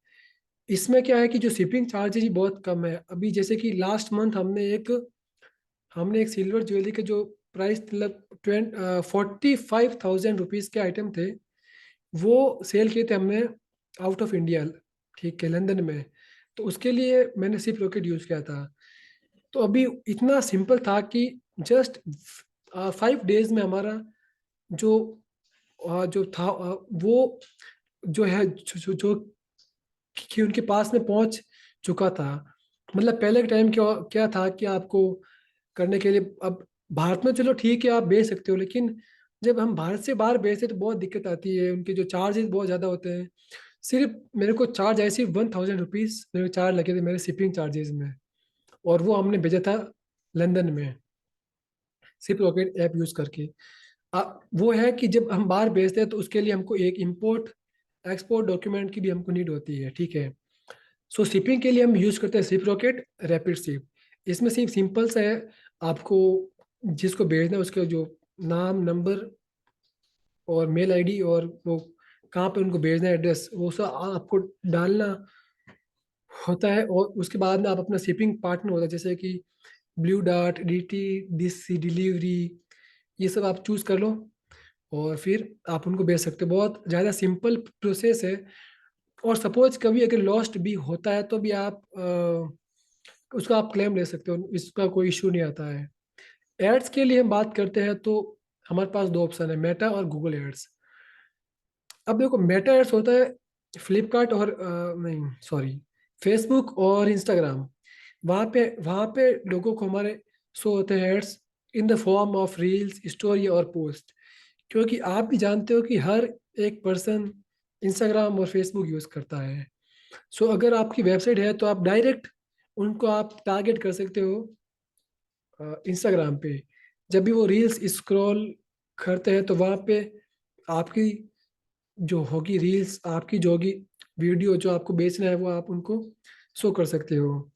इसमें क्या है कि जो शिपिंग चार्जेज ही बहुत कम है। अभी जैसे कि लास्ट मंथ हमने एक सिल्वर ज्वेलरी के जो प्राइस मतलब 45,000 रुपीज़ के आइटम थे, वो सेल किए थे हमने आउट ऑफ इंडिया, ठीक है, लंदन में। तो उसके लिए मैंने सिप रॉकेट यूज़ किया था। तो अभी इतना सिंपल था कि जस्ट 5 डेज में हमारा जो जो था वो जो है जो कि उनके पास में पहुंच चुका था। मतलब पहले के टाइम क्या क्या था कि आपको करने के लिए, अब भारत में चलो ठीक है आप बेच सकते हो, लेकिन जब हम भारत से बाहर बेचते तो बहुत दिक्कत आती है, उनके जो चार्जेस बहुत ज़्यादा होते हैं। सिर्फ मेरे को चार्ज आए सिर्फ 1000 रुपीज मेरे को चार्ज लगे थे मेरे शिपिंग चार्जेस में, और वो हमने भेजा था लंदन में, सिर्फ रॉकेट ऐप यूज करके। वो है कि जब हम बाहर भेजते हैं तो उसके लिए हमको एक इंपोर्ट एक्सपोर्ट डॉक्यूमेंट की भी हमको नीड होती है, ठीक है। सो शिपिंग के लिए हम यूज करते हैं सिप रॉकेट रैपिड शिप। इसमें सिर्फ सिंपल सा है, आपको जिसको भेजना है उसका जो नाम, नंबर और मेल आईडी, और वो कहाँ पे उनको भेजना है, एड्रेस, वो सब आपको डालना होता है। और उसके बाद में आप अपना शिपिंग पार्टनर होता है, जैसे कि Blue Dart, DT, DC delivery, ये सब आप चूज कर लो और फिर आप उनको भेज सकते हो। बहुत ज़्यादा सिंपल प्रोसेस है। और सपोज कभी अगर लॉस्ट भी होता है तो भी आप उसका आप क्लेम ले सकते हो, इसका कोई इशू नहीं आता है। एड्स के लिए हम बात करते हैं तो हमारे पास दो ऑप्शन है, मेटा और गूगल एड्स। अब देखो, मेटा एड्स होता है फ्लिपकार्ट और नहीं सॉरी, फेसबुक और इंस्टाग्राम। वहाँ पे लोगों को हमारे शो होते हैं ads in the form of reels, story और पोस्ट। क्योंकि आप भी जानते हो कि हर एक पर्सन इंस्टाग्राम और फेसबुक यूज़ करता है। सो अगर आपकी वेबसाइट है तो आप डायरेक्ट उनको आप टारगेट कर सकते हो इंस्टाग्राम पे। जब भी वो रील्स स्क्रॉल करते हैं तो वहाँ पे आपकी जो होगी रील्स, आपकी जो होगी वीडियो जो आपको बेचना है, वो आप उनको शो कर सकते हो।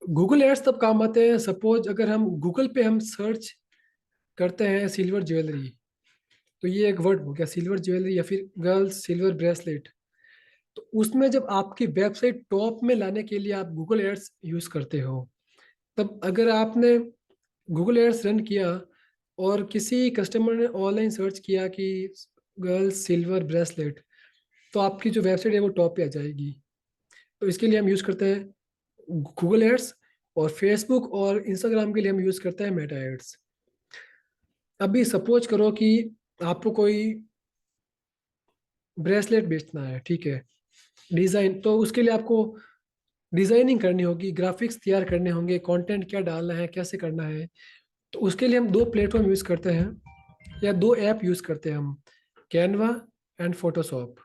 गूगल एड्स तब काम आते हैं सपोज अगर हम गूगल पे हम सर्च करते हैं सिल्वर ज्वेलरी, तो ये एक वर्ड हो गया सिल्वर ज्वेलरी, या फिर गर्ल्स सिल्वर ब्रेसलेट। तो उसमें जब आपकी वेबसाइट टॉप में लाने के लिए आप गूगल एड्स यूज करते हो, तब अगर आपने गूगल एड्स रन किया और किसी कस्टमर ने ऑनलाइन सर्च किया कि गर्ल्स सिल्वर ब्रेसलेट, तो आपकी जो वेबसाइट है वो टॉप पे आ जाएगी। तो इसके लिए हम यूज़ करते हैं गूगल एड्स, और फेसबुक और इंस्टाग्राम के लिए हम यूज़ करते हैं मेटा एड्स। अभी सपोज करो कि आपको कोई ब्रेसलेट बेचना है, ठीक है, डिज़ाइन, तो उसके लिए आपको डिज़ाइनिंग करनी होगी, ग्राफिक्स तैयार करने होंगे, कंटेंट क्या डालना है, कैसे करना है। तो उसके लिए हम दो प्लेटफॉर्म यूज़ करते हैं, या दो ऐप यूज़ करते हैं हम, कैनवा एंड फोटोशॉप,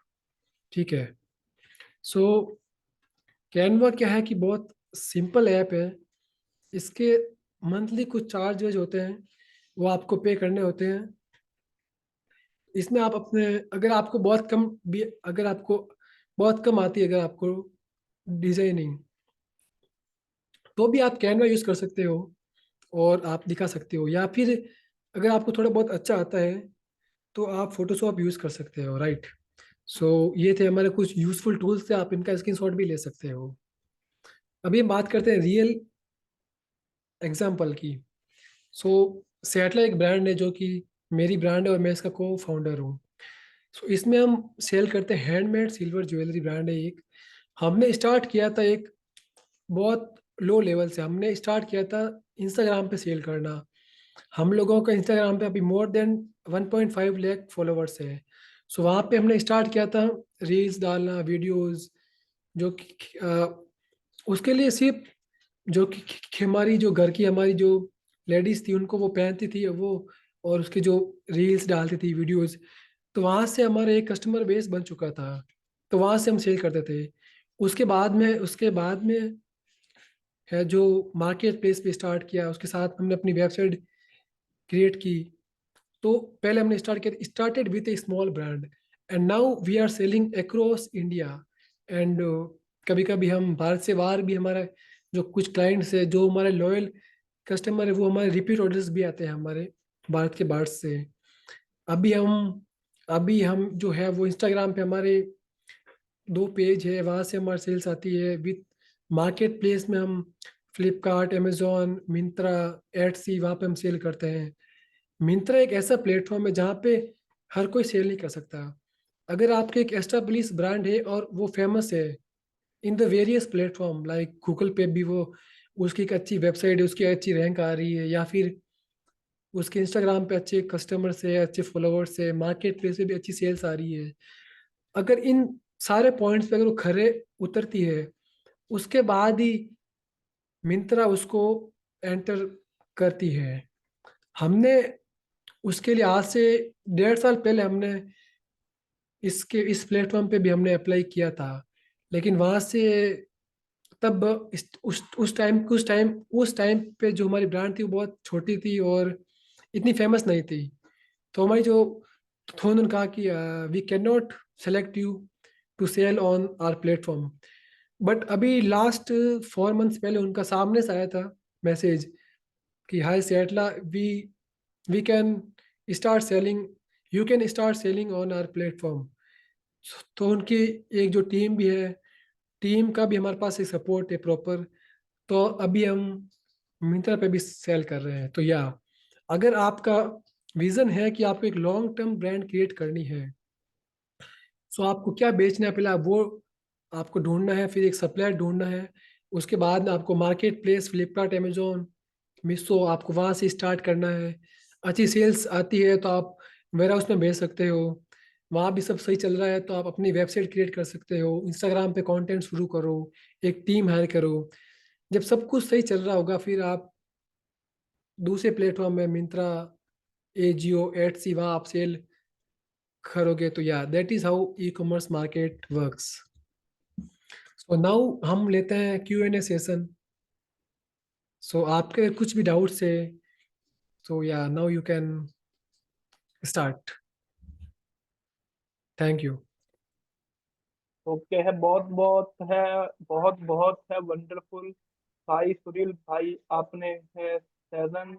ठीक है। सो कैनवा क्या है कि बहुत सिंपल ऐप है। इसके मंथली कुछ चार्जेज होते हैं, वो आपको पे करने होते हैं। इसमें आप अपने, अगर आपको बहुत कम भी, अगर आपको बहुत कम आती है अगर आपको डिजाइनिंग, तो भी आप कैनवा यूज़ कर सकते हो और आप दिखा सकते हो। या फिर अगर आपको थोड़ा बहुत अच्छा आता है तो आप फोटोशॉप यूज़ कर सकते हो, राइट। सो ये थे हमारे कुछ यूजफुल टूल्स थे, आप इनका स्क्रीनशॉट भी ले सकते हो। अभी हम बात करते हैं रियल एग्जाम्पल की। सो सेटला एक ब्रांड है जो कि मेरी ब्रांड है और मैं इसका को फाउंडर हूँ। सो इसमें हम सेल करते हैं हैंडमेड सिल्वर ज्वेलरी, ब्रांड है एक। हमने स्टार्ट किया था एक बहुत लो लेवल से, हमने स्टार्ट किया था इंस्टाग्राम पे सेल करना। हम लोगों का इंस्टाग्राम पे अभी मोर देन 1.5 लाख फॉलोवर्स है। सो वहाँ पे हमने स्टार्ट किया था रील्स डालना, वीडियोस, जो कि उसके लिए सिर्फ जो कि हमारी जो घर की हमारी जो लेडीज थी उनको वो पहनती थी वो, और उसके जो रील्स डालती थी, वीडियोस। तो वहाँ से हमारा एक कस्टमर बेस बन चुका था, तो वहाँ से हम सेल करते थे। उसके बाद में है जो मार्केट प्लेस पे स्टार्ट किया, उसके साथ हमने अपनी वेबसाइट क्रिएट की। तो पहले हमने started with a small brand, and now we are selling across India. And कभी कभी हम भारत से बाहर भी, हमारे जो कुछ क्लाइंट्स है, जो हमारे लॉयल कस्टमर है, वो हमारे रिपीट ऑर्डर्स भी आते हैं हमारे भारत के बाहर से। अभी हम अभी हम जो है वो इंस्टाग्राम पे हमारे दो पेज है, वहाँ से हमारी सेल्स आती है। विथ मार्केट प्लेस में हम फ्लिपकार्ट, अमेजोन, मिंत्रा, एटसी, वहाँ पे हम सेल करते हैं। मिंत्रा एक ऐसा प्लेटफॉर्म है जहाँ पे हर कोई सेल नहीं कर सकता। अगर आपके एक एस्टेब्लिश ब्रांड है और वो फेमस है in the various platform, like Google पे भी वो, उसकी एक अच्छी वेबसाइट है, उसकी अच्छी रैंक आ रही है, या फिर उसके इंस्टाग्राम पे अच्छे कस्टमर्स है, अच्छे फॉलोअर्स है, मार्केट प्लेस पे भी अच्छी सेल्स आ रही है। अगर इन सारे पॉइंट्स पे अगर वो खरे उतरती है, उसके बाद ही मिंत्रा उसको एंटर करती है। हमने उसके लिए आज से 1.5 साल पहले हमने इस प्लेटफॉर्म पे भी हमने अप्लाई किया था, लेकिन वहाँ से तब उस टाइम पे जो हमारी ब्रांड थी वो बहुत छोटी थी और इतनी फेमस नहीं थी। तो हमारी जो तो उन्होंने कहा कि we can not select you to sell on our platform. But अभी लास्ट 4 मंथ्स पहले उनका सामने से आया था मैसेज कि हाय सेटला, we we can start selling, you can start selling on our platform. तो उनकी एक जो टीम भी है, टीम का भी हमारे पास एक सपोर्ट है प्रॉपर। तो अभी हम मिंत्रा पे भी सेल कर रहे हैं। तो या अगर आपका विजन है कि आपको एक लॉन्ग टर्म ब्रांड क्रिएट करनी है, सो आपको क्या बेचना है पहले आप वो आपको ढूंढना है, फिर एक सप्लायर ढूंढना है। उसके बाद आपको market place Flipkart, Amazon, Meesho, आपको वहाँ से स्टार्ट करना है। अच्छी सेल्स आती है तो आप वेयर हाउस में भेज सकते हो। वहाँ भी सब सही चल रहा है तो आप अपनी वेबसाइट क्रिएट कर सकते हो, इंस्टाग्राम पे कंटेंट शुरू करो, एक टीम हायर करो। जब सब कुछ सही चल रहा होगा फिर आप दूसरे प्लेटफॉर्म में मिंत्रा, एजियो, एटसी, वहाँ आप सेल करोगे। तो या that is how e commerce market works. So now हम लेते हैं Q&A सेशन। सो आपके कुछ भी डाउट्स है, सो या now you can start. Thank you. Okay है, बहुत बहुत है, बहुत बहुत है वंडरफुल भाई सुनील भाई, आपने है सेवन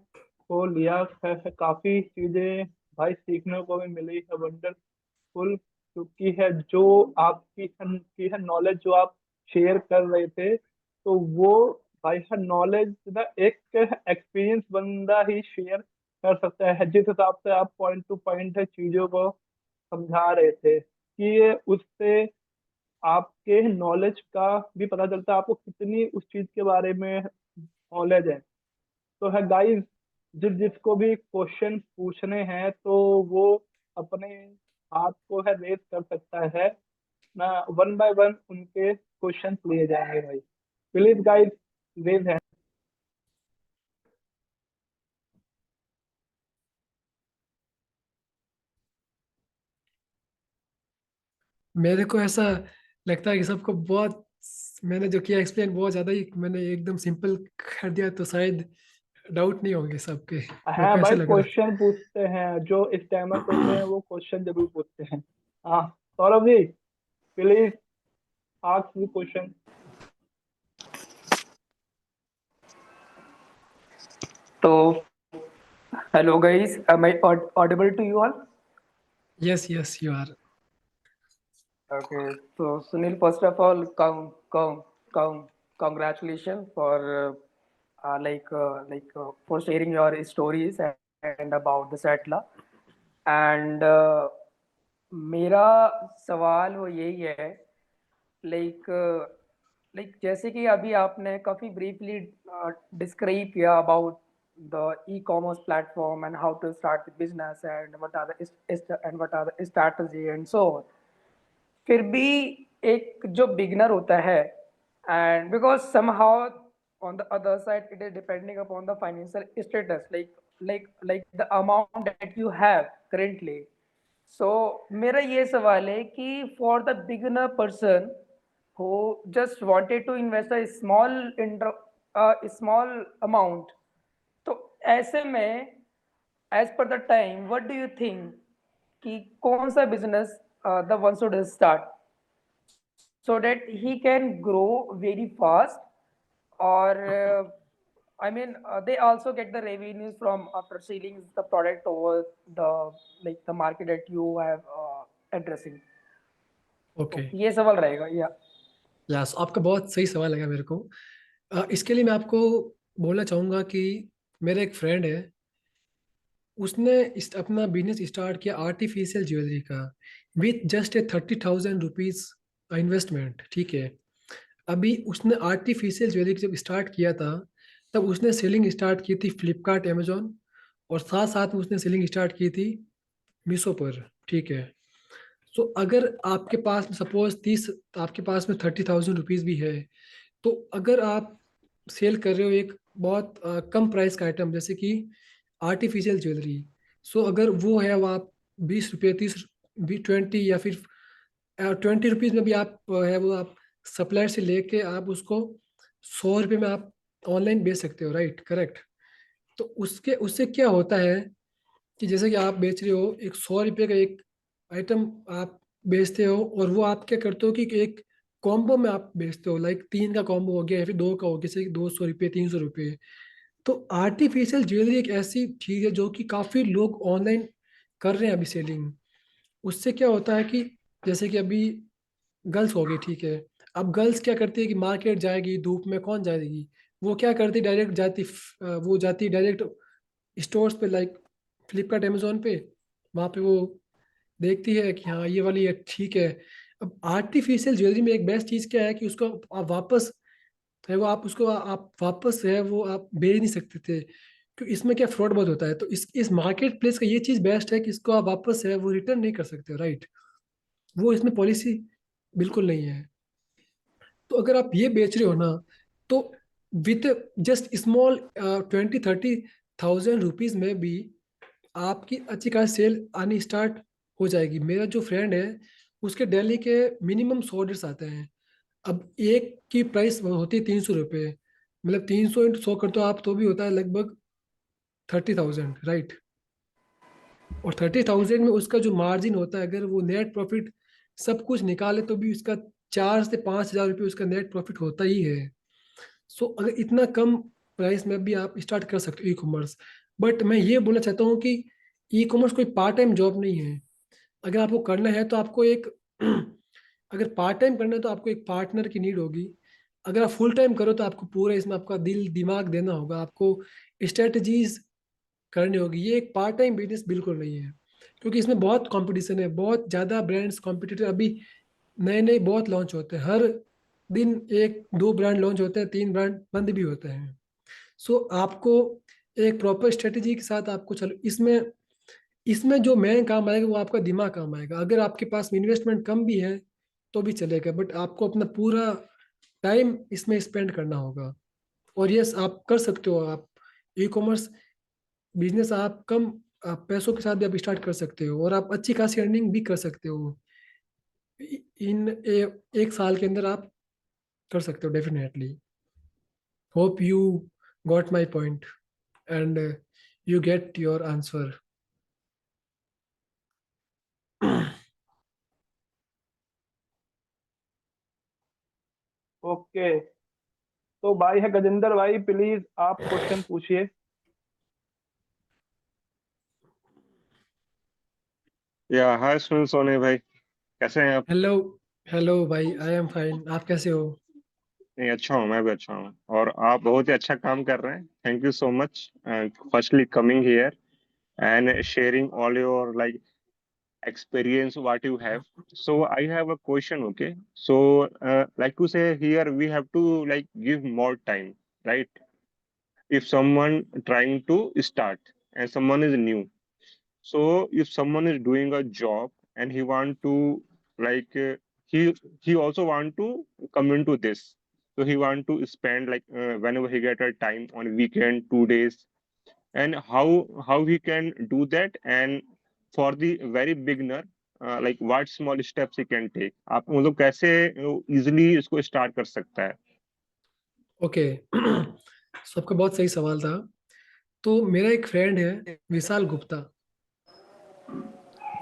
को लिया है, काफी चीजें भाई सीखने को भी मिली है, वंडरफुल। क्योंकि है जो की है नॉलेज जो आप शेयर कर रहे थे, तो वो भाई है नॉलेज ना एक एक्सपीरियंस बंदा ही शेयर कर सकता है। जिस हिसाब से आप पॉइंट टू पॉइंट है चीजों को समझा रहे थे कि ये उससे आपके नॉलेज का भी पता चलता है, आपको कितनी उस चीज के बारे में नॉलेज है। तो है गाइस, जिसको भी क्वेश्चन पूछने हैं तो वो अपने हाथ को है रेज कर सकता है ना, वन बाय वन उनके क्वेश्चन लिए जाएंगे भाई। प्लीज गाइस, रेज है। मेरे को ऐसा लगता है कि सबको बहुत, मैंने जो किया एक्सप्लेन बहुत ज़्यादा ही मैंने एकदम सिंपल कर दिया, तो शायद डाउट नहीं होंगे सबके। मेरे हाँ को ऐसा भाई, लग रहा क्वेश्चन पूछते हैं जो स्टैमर्स होते हैं, वो क्वेश्चन जरूर पूछते हैं। हाँ, Saurabh ji, please ask the question. So, hello guys, am I audible to you all? है। Yes yes you are. Okay, so Sunil, first of all, congratulations for for sharing your stories and about the Satla. And मेरा सवाल वो यही है, like जैसे कि अभी आपने काफ़ी ब्रीफली डिस्क्राइब किया about the e commerce platform and how to start the business and what are the strategy and so on. फिर भी एक जो बिगनर होता है, and because somehow on the other side it is depending upon the financial status, like the amount that you have currently. So मेरा ये सवाल है कि for the beginner person who just wanted to invest a small amount, तो ऐसे में as per the time what do you think कि कौन सा business the one should start so that he can grow very fast, or they also get the revenues from after selling the product over the market that you have addressing. Okay. तो ये सवाल रहेगा या yes, आपका बहुत सही सवाल लगा मेरे को। इसके लिए मैं आपको बोलना चाहूँगा कि मेरा एक फ्रेंड है, उसने अपना बिजनेस स्टार्ट किया आर्टिफिशियल ज्वेलरी का, with just a 30,000 rupees investment. ठीक है। अभी उसने आर्टिफिशियल ज्वेलरी जब स्टार्ट किया था, तब उसने सेलिंग स्टार्ट की थी फ्लिपकार्ट, अमेजोन, और साथ साथ में उसने सेलिंग स्टार्ट की थी मीशो पर। ठीक है। सो अगर आपके पास सपोज 30, आपके पास में 30,000 रुपीज़ भी है, तो अगर आप सेल कर रहे हो एक बहुत कम प्राइस का आइटम जैसे कि आर्टिफिशियल ज्वेलरी, सो अगर वो है वो आप 20 रुपये, 30 भी 20 या फिर 20 रुपीज़ में भी आप है वो आप सप्लायर से लेके आप उसको 100 रुपये में आप ऑनलाइन बेच सकते हो, राइट? करेक्ट। तो उसके उससे क्या होता है कि जैसे कि आप बेच रहे हो, एक 100 रुपये का एक आइटम आप बेचते हो, और वो आप क्या करते हो कि एक कॉम्बो में आप बेचते हो, लाइक 3 का कॉम्बो हो गया या फिर 2 का हो गया, जैसे 200 रुपये 300 रुपये। तो आर्टिफिशियल ज्वेलरी एक ऐसी चीज है जो कि काफी लोग ऑनलाइन कर रहे हैं अभी सेलिंग। उससे क्या होता है कि जैसे कि अभी गर्ल्स हो गई, ठीक है। अब गर्ल्स क्या करती है कि मार्केट जाएगी, धूप में कौन जाएगी, वो क्या करती डायरेक्ट जाती, वो जाती डायरेक्ट स्टोर्स पे, लाइक फ्लिपकार्ट अमेजोन पे। वहाँ पे वो देखती है कि हाँ ये वाली है, ठीक है। अब आर्टिफिशियल ज्वेलरी में एक बेस्ट चीज़ क्या है कि उसको आप वापस है वो आप उसको आप वापस है वो आप बेच नहीं सकते थे, क्योंकि इसमें क्या फ्रॉड बहुत होता है। तो इस मार्केट प्लेस का ये चीज़ बेस्ट है कि इसको आप वापस है वो रिटर्न नहीं कर सकते, राइट? वो इसमें पॉलिसी बिल्कुल नहीं है। तो अगर आप ये बेच रहे हो ना, तो with just small 20-30 thousand rupees में भी आपकी अच्छी खासी सेल आनी स्टार्ट हो जाएगी। मेरा जो फ्रेंड है, उसके डेली के मिनिमम 100 ऑर्डर्स आते हैं। अब एक की प्राइस होती है 300 रुपये, मतलब 300 × 100 कर तो आप, तो भी होता है लगभग 30,000, राइट? और 30,000 में उसका जो मार्जिन होता है, अगर वो नेट प्रॉफिट सब कुछ निकाले तो भी उसका 4 से 5 हज़ार रुपये उसका नेट प्रॉफिट होता ही है। सो अगर इतना कम प्राइस में भी आप स्टार्ट कर सकते हो ई कॉमर्स। बट मैं ये बोलना चाहता हूँ कि ई कॉमर्स कोई पार्ट टाइम जॉब नहीं है। अगर आपको करना है तो आपको एक अगर पार्ट टाइम करना है तो आपको एक पार्टनर की नीड होगी। अगर आप फुल टाइम करो तो आपको पूरा इसमें आपका दिल दिमाग देना होगा, आपको स्ट्रेटजीज करनी होगी। ये एक पार्ट टाइम बिजनेस बिल्कुल नहीं है, क्योंकि इसमें बहुत कंपटीशन है, बहुत ज़्यादा ब्रांड्स कॉम्पिटिटर अभी नए नए बहुत लॉन्च होते हैं हर दिन। 1-2 ब्रांड लॉन्च होते हैं, 3 ब्रांड बंद भी होते हैं। सो आपको एक प्रॉपर स्ट्रेटेजी के साथ आपको चलो इसमें इसमें जो मेन काम आएगा वो आपका दिमाग काम आएगा। अगर आपके पास इन्वेस्टमेंट कम भी है तो भी चलेगा, बट आपको अपना पूरा टाइम इसमें स्पेंड करना होगा। और यस, आप कर सकते हो। आप ई कॉमर्स बिजनेस आप कम पैसों के साथ भी आप स्टार्ट कर सकते हो, और आप अच्छी खासी अर्निंग भी कर सकते हो। एक साल के अंदर आप कर सकते हो definitely. Hope you got my point and you get your answer. Okay, तो भाई है गजेंद्र भाई, प्लीज आप क्वेश्चन पूछिए। या हाय सुनील सोनी भाई, कैसे हैं आप? हेलो। हेलो भाई, आई एम फाइन। आप कैसे हो? नहीं, अच्छा हूँ, मैं भी अच्छा हूँ। और आप बहुत ही अच्छा काम कर रहे हैं। Thank you so much firstly coming here and sharing all your like experience what you have. So I have a question, okay? So like to say here we have to like give more time, right? If someone trying to start and someone is new, so if someone is doing a job and he want to like he also want to come into this, so he want to spend like whenever he get a time on weekend 2 days, and how he can do that, and for the very beginner like what small steps he can take, आप मतलब कैसे easily इसको start कर सकता है? Okay. सबका बहुत सही सवाल था। तो मेरा एक फ्रेंड है, विशाल गुप्ता।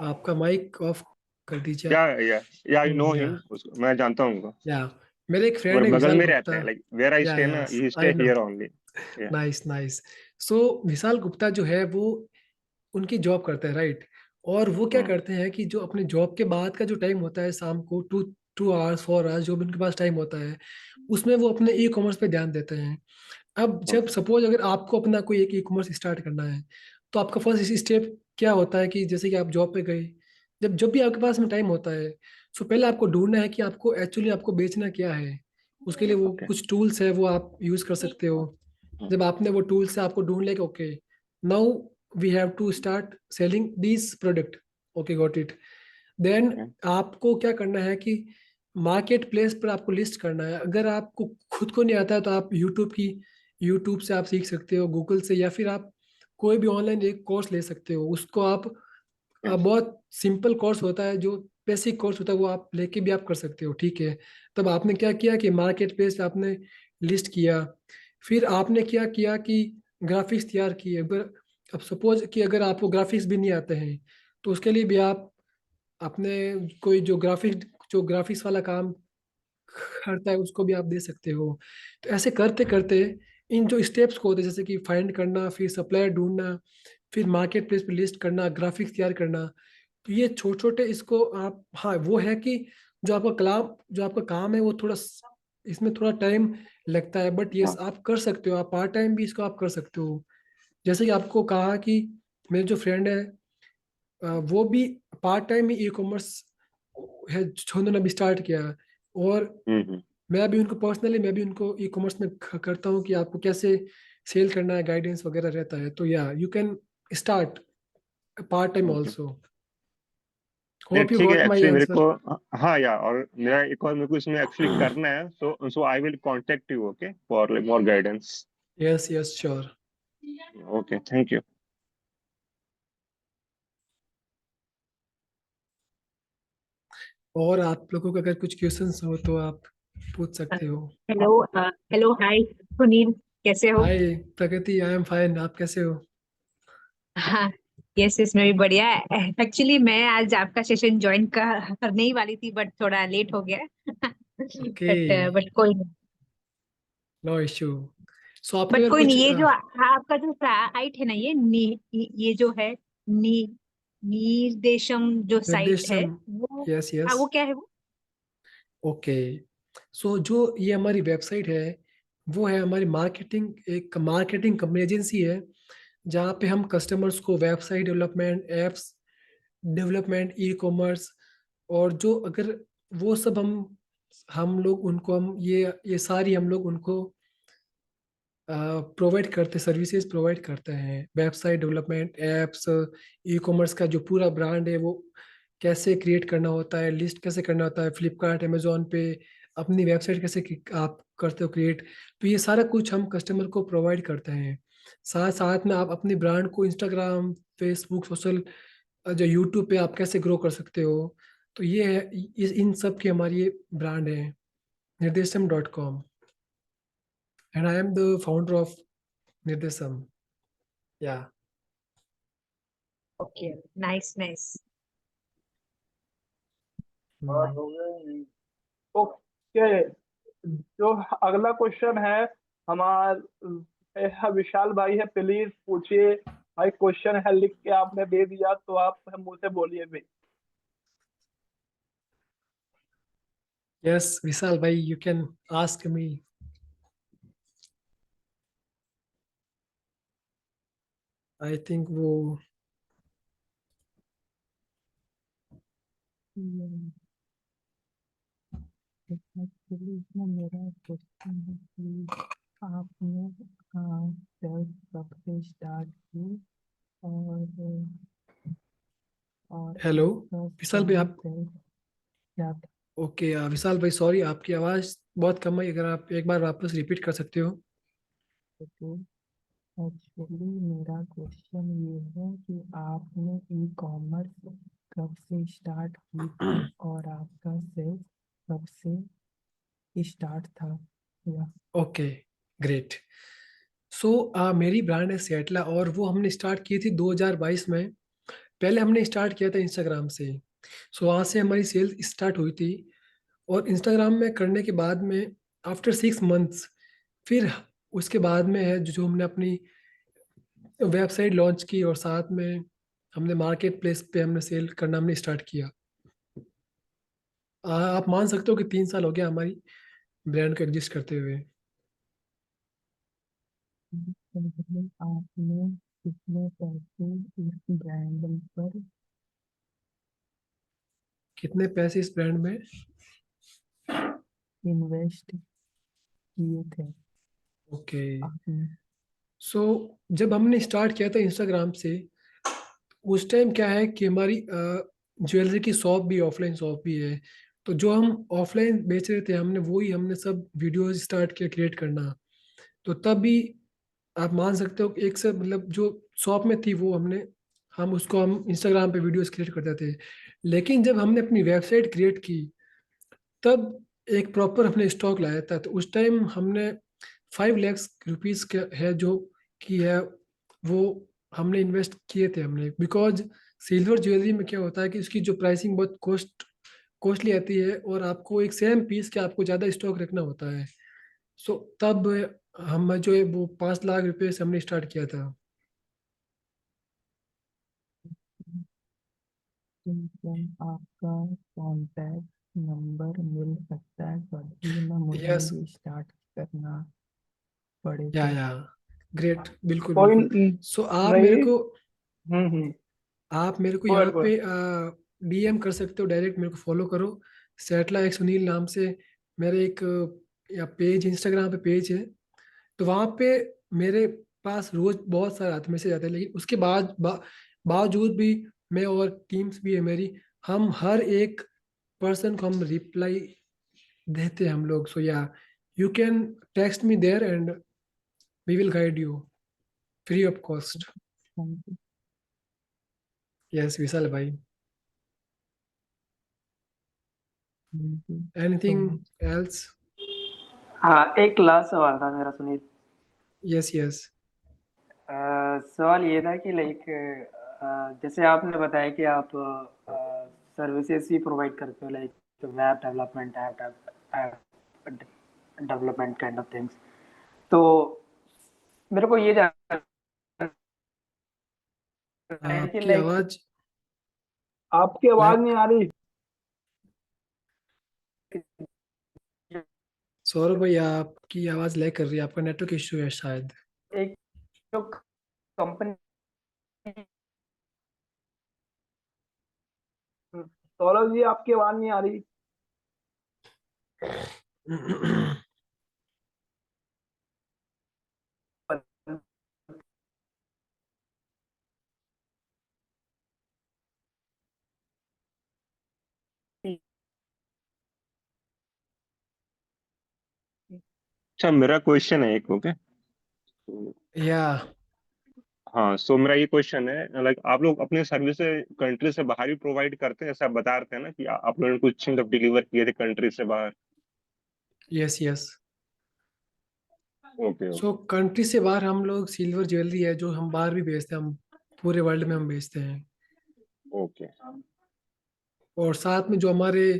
आपका माइक ऑफ कर दीजिए या आप। या आई नो या हिम, उसको मैं जानता हूँ उनको। या मेरे एक फ्रेंड मेरे है बगल विशाल में रहते गुप्ता। हैं, like where I yeah stay ना, यस ही I stay no. Here only. Yeah nice nice. So Vishal Gupta जो है वो उनकी जॉब करते हैं, राइट? और वो क्या करते हैं कि जो अपने जॉब के बाद का जो टाइम होता है, शाम को 2 2 आवर्स 4 आवर्स जो भी उनके पास टाइम होता है, उसमें वो अपने ई कॉमर्स पे ध्यान देते हैं। अब जब ओके। सपोज अगर आपको अपना कोई एक ई कॉमर्स स्टार्ट करना है, तो आपका फर्स्ट स्टेप क्या होता है कि जैसे कि आप जॉब पे गए, जब जब भी आपके पास में टाइम होता है, सो पहले आपको ढूंढना है कि आपको एक्चुअली आपको बेचना क्या है। उसके लिए वो ओके। कुछ टूल्स है वो आप यूज कर सकते हो। जब आपने वो टूल्स से आपको ढूंढ लिया कि okay now we have to start selling this product, okay got it. Then आपको क्या करना है कि मार्केट प्लेस पर आपको लिस्ट करना है। अगर आपको खुद को नहीं आता है तो आप यूट्यूब से आप सीख सकते हो, गूगल से, या फिर आप कोई भी ऑनलाइन एक कोर्स ले सकते हो। उसको आप बहुत सिंपल कोर्स होता है, जो बेसिक कोर्स होता है वो आप लेके भी आप कर सकते हो, ठीक है। तब आपने क्या किया कि मार्केट प्लेस पे आपने लिस्ट किया, फिर आपने क्या किया कि ग्राफिक्स तैयार किए। अगर अब सपोज कि अगर आपको ग्राफिक्स भी नहीं आते हैं, तो उसके लिए भी आप अपने कोई जो ग्राफिक्स वाला काम करता है उसको भी आप दे सकते हो। तो ऐसे करते करते इन जो स्टेप्स को होते हैं, जैसे कि फाइंड करना, फिर सप्लायर ढूंढना, फिर मार्केट प्लेस पे लिस्ट करना, ग्राफिक्स तैयार करना, तो ये छोटे छोटे इसको आप, हाँ वो है कि जो आपका काम है वो इसमें थोड़ा टाइम लगता है, बट यस हाँ, आप कर सकते हो, आप पार्ट टाइम भी इसको आप कर सकते हो। जैसे कि आपको कहा कि मेरे जो फ्रेंड है, वो भी पार्ट टाइम ही ई कॉमर्स है जो उन्होंने अभी स्टार्ट किया है। और हम्म। मैं भी उनको ई कॉमर्स में करता हूँ कि आपको कैसे सेल करना है, गाइडेंस वगैरह रहता है। तो या you can start part time okay, also. नहीं होप यू ठीक है, गॉट माई एक्चुअली मेरे आंसर। को, हाँ या, और मेरा एक और मेरे को इसमें एक्चुअली करना है, so I will contact you, okay, for like more guidance. Yes yes sure. Okay, thank you. और आप लोगों को अगर कुछ क्वेश्चंस हो तो आप पूछ सकते हो। हेलो। हेलो, हाय सुनील, कैसे हो? हाय प्रगति, आई एम फाइन, आप कैसे हो? हाँ, यस यस, मैं भी बढ़िया। एक्चुअली मैं आज आपका सेशन ज्वाइन करने ही वाली थी, बट थोड़ा लेट हो गया। ओके, बट कोई नहीं। No issue. सो आपने बट अगर कोई कुछ नहीं, ये जो आपका जो साइट है ना, ये जो है नी निर्देशम जो साइट है, निर्देशम, वो यस हाँ, यस, वो क्या है वो? ओके। सो जो ये हमारी वेबसाइट है, वो है हमारी एक मार्केटिंग कंपनी एजेंसी है, जहाँ पे हम कस्टमर्स को website development, apps development, e commerce, और जो अगर वो सब हम लोग उनको हम ये सारी हम लोग उनको प्रोवाइड करते सर्विसेज प्रोवाइड करते हैं। Website development, apps, e commerce का जो पूरा ब्रांड है वो कैसे क्रिएट करना होता है, लिस्ट कैसे करना होता है फ्लिपकार्ट अमेजोन पे, अपनी वेबसाइट कैसे आप करते हो क्रिएट। तो ये सारा कुछ हम कस्टमर को प्रोवाइड करते हैं। साथ साथ में आप अपनी ब्रांड को इंस्टाग्राम, फेसबुक, सोशल, जो यूट्यूब पे आप कैसे ग्रो कर सकते हो। तो ये है, इन सब की हमारी ये ब्रांड है, निर्देशम.com, and I am the founder of Nirdesham, yeah. Okay, nice nice. Okay, जो अगला क्वेश्चन है हमारे विशाल भाई है, प्लीज पूछिए। भाई क्वेश्चन है, लिख के आपने दे दिया तो आप मुंह से बोलिए भी। यस विशाल भाई, you can ask me. I think वो एक्चुअली इसमें मेरा क्वेश्चन है कि आपने सेल्स कब से स्टार्ट की, और और हेलो आपका विशाल भाई, पहला आप, सेल्स क्या था? ओके विशाल भाई सॉरी, आपकी आवाज़ बहुत कम है, अगर आप एक बार वापस रिपीट कर सकते हो। तो एक्चुअली मेरा क्वेश्चन ये है कि आपने ई कॉमर्स कब से स्टार्ट की थी, और आपका सेल्स कब से स्टार्ट था, या ओके, ग्रेट। सो मेरी ब्रांड है सेटला, और वो हमने स्टार्ट की थी 2022 में। पहले हमने स्टार्ट किया था इंस्टाग्राम से। सो वहाँ से हमारी सेल स्टार्ट हुई थी, और इंस्टाग्राम में करने के बाद में आफ्टर 6 मंथ्स, फिर उसके बाद में है जो हमने अपनी वेबसाइट लॉन्च की, और साथ में हमने मार्केट प्लेस पे हमने सेल करना हमने स्टार्ट किया। आप मान सकते हो कि 3 साल हो गया हमारी ब्रांड को एग्जिस्ट करते हुए। पहले आपने कितने पैसे इस ब्रांड पर कितने पैसे इस ब्रांड में? इन्वेस्ट किए थे ओके, आपने? सो जब हमने स्टार्ट किया था इंस्टाग्राम से, उस टाइम क्या है कि हमारी ज्वेलरी की शॉप भी, ऑफलाइन शॉप भी है। तो जो हम ऑफलाइन बेच रहे थे, हमने सब वीडियोस स्टार्ट किया क्रिएट करना। तो तब भी आप मान सकते हो कि एक से मतलब जो शॉप में थी वो हम इंस्टाग्राम पे वीडियोस क्रिएट करते थे। लेकिन जब हमने अपनी वेबसाइट क्रिएट की तब एक प्रॉपर हमने स्टॉक लाया था, तो उस टाइम हमने 5 लाख रुपीज है जो की है वो हमने इन्वेस्ट किए थे हमने, बिकॉज सिल्वर ज्वेलरी में क्या होता है कि उसकी जो प्राइसिंग बहुत कॉस्टली आती है और आपको एक सेम पीस के आपको ज़्यादा स्टॉक रखना होता है। सो तब हम जो है वो 5 लाख रुपए से हमने स्टार्ट किया था। तो क्या आपका कॉन्टैक्ट नंबर मिल सकता है, क्योंकि ना मुझे यस, भी स्टार्ट करना पड़े तो। या ग्रेट, बिल्कुल कोई बिल्कुल। सो नहीं। हम्म। आप मेरे को बोल यहाँ बोल। पे डीएम कर सकते हो, डायरेक्ट मेरे को फॉलो करो। सेटला एक सुनील नाम से मेरे एक या पेज, इंस्टाग्राम पे पेज है। तो वहाँ पे मेरे पास रोज बहुत सारे आते मैसेज आते हैं, लेकिन उसके बावजूद भी मैं और टीम्स भी है मेरी, हम हर एक पर्सन को हम रिप्लाई देते हैं हम लोग। So yeah you can text me there and we will guide you free of cost. Thank you. Yes Vishal भाई, thank you so anything much. Else? हाँ, एक लास्ट सवाल था मेरा सुनील। Yes yes. सवाल ये था कि लाइक जैसे आपने बताया कि आप सर्विसेज भी प्रोवाइड करते हो, like web development, app development kind of things. तो मेरे को ये जानना है कि आपकी लाइक आवाज आपकी आवाज नहीं लाइक आ रही। सौरभ भाई, आपकी आवाज लैग कर रही है, आपका नेटवर्क इश्यू है शायद। एक जो कंपनी सौरभ जी आपकी आवाज नहीं आ रही। अच्छा, मेरा क्वेश्चन है एक, ओके। या हाँ, सो मेरा ये क्वेश्चन है, लाइक आप लोग अपने सर्विस कंट्री से बाहर भी प्रोवाइड करते हैं? जैसे आप बता रहे थे ना कि आप लोगों ने कुछ मतलब डिलीवर किए थे कंट्री से बाहर। Yes yes. Okay so okay country से बाहर हम लोग सिल्वर ज्वेलरी है जो हम बाहर भी बेचते हैं, हम पूरे वर्ल्ड में हम बेचते हैं। ओके। और साथ में जो हमारे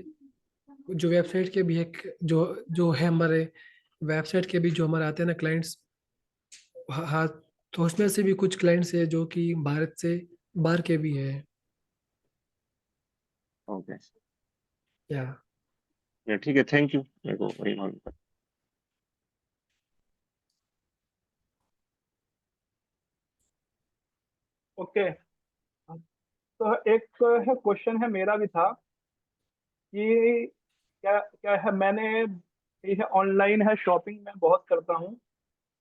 जो वेबसाइट के भी है, जो जो है हमारे वेबसाइट के भी जो हमारे आते हैं ना क्लाइंट्स, हाँ, तो उसमें से भी कुछ क्लाइंट्स है जो कि भारत से बाहर के भी है। ओके, या या ठीक है, थैंक यू, मेरे को वही मालूम था। ओके। तो एक है क्वेश्चन है मेरा भी था कि क्या क्या है, मैंने ये है ऑनलाइन है शॉपिंग में बहुत करता हूँ।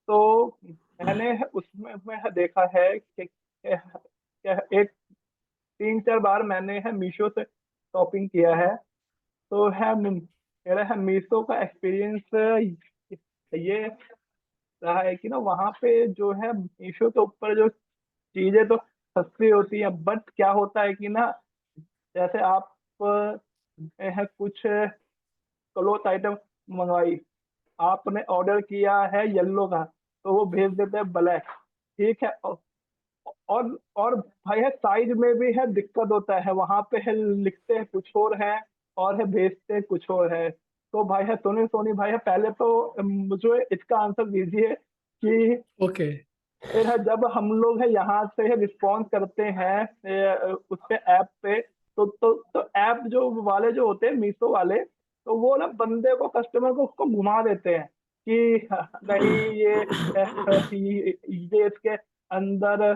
तो मैंने उसमें मैं देखा है कि एक 3-4 बार मैंने है मीशो से शॉपिंग किया है। तो है मेरा है मीशो का एक्सपीरियंस ये रहा है कि ना वहाँ पे जो है मीशो के ऊपर जो चीजें तो सस्ती होती है, बट क्या होता है कि ना जैसे आप है कुछ क्लोथ आइटम मंगवाई, आपने ऑर्डर किया है येलो का, तो वो भेज देते हैं ब्लैक। ठीक है। और भाई है साइज में भी है दिक्कत होता है, वहां पे है लिखते हैं कुछ और है और है भेजते कुछ और है। तो भाई है सोनी सोनी भाई है, पहले तो मुझे इसका आंसर दीजिए कि ओके। फिर है जब हम लोग है यहाँ से है रिस्पॉन्स करते हैं उस पे ऐप पे, तो ऐप जो वाले जो होते हैं मीशो वाले, तो वो ना बंदे को कस्टमर को उसको घुमा देते हैं कि नहीं ये इसके अंदर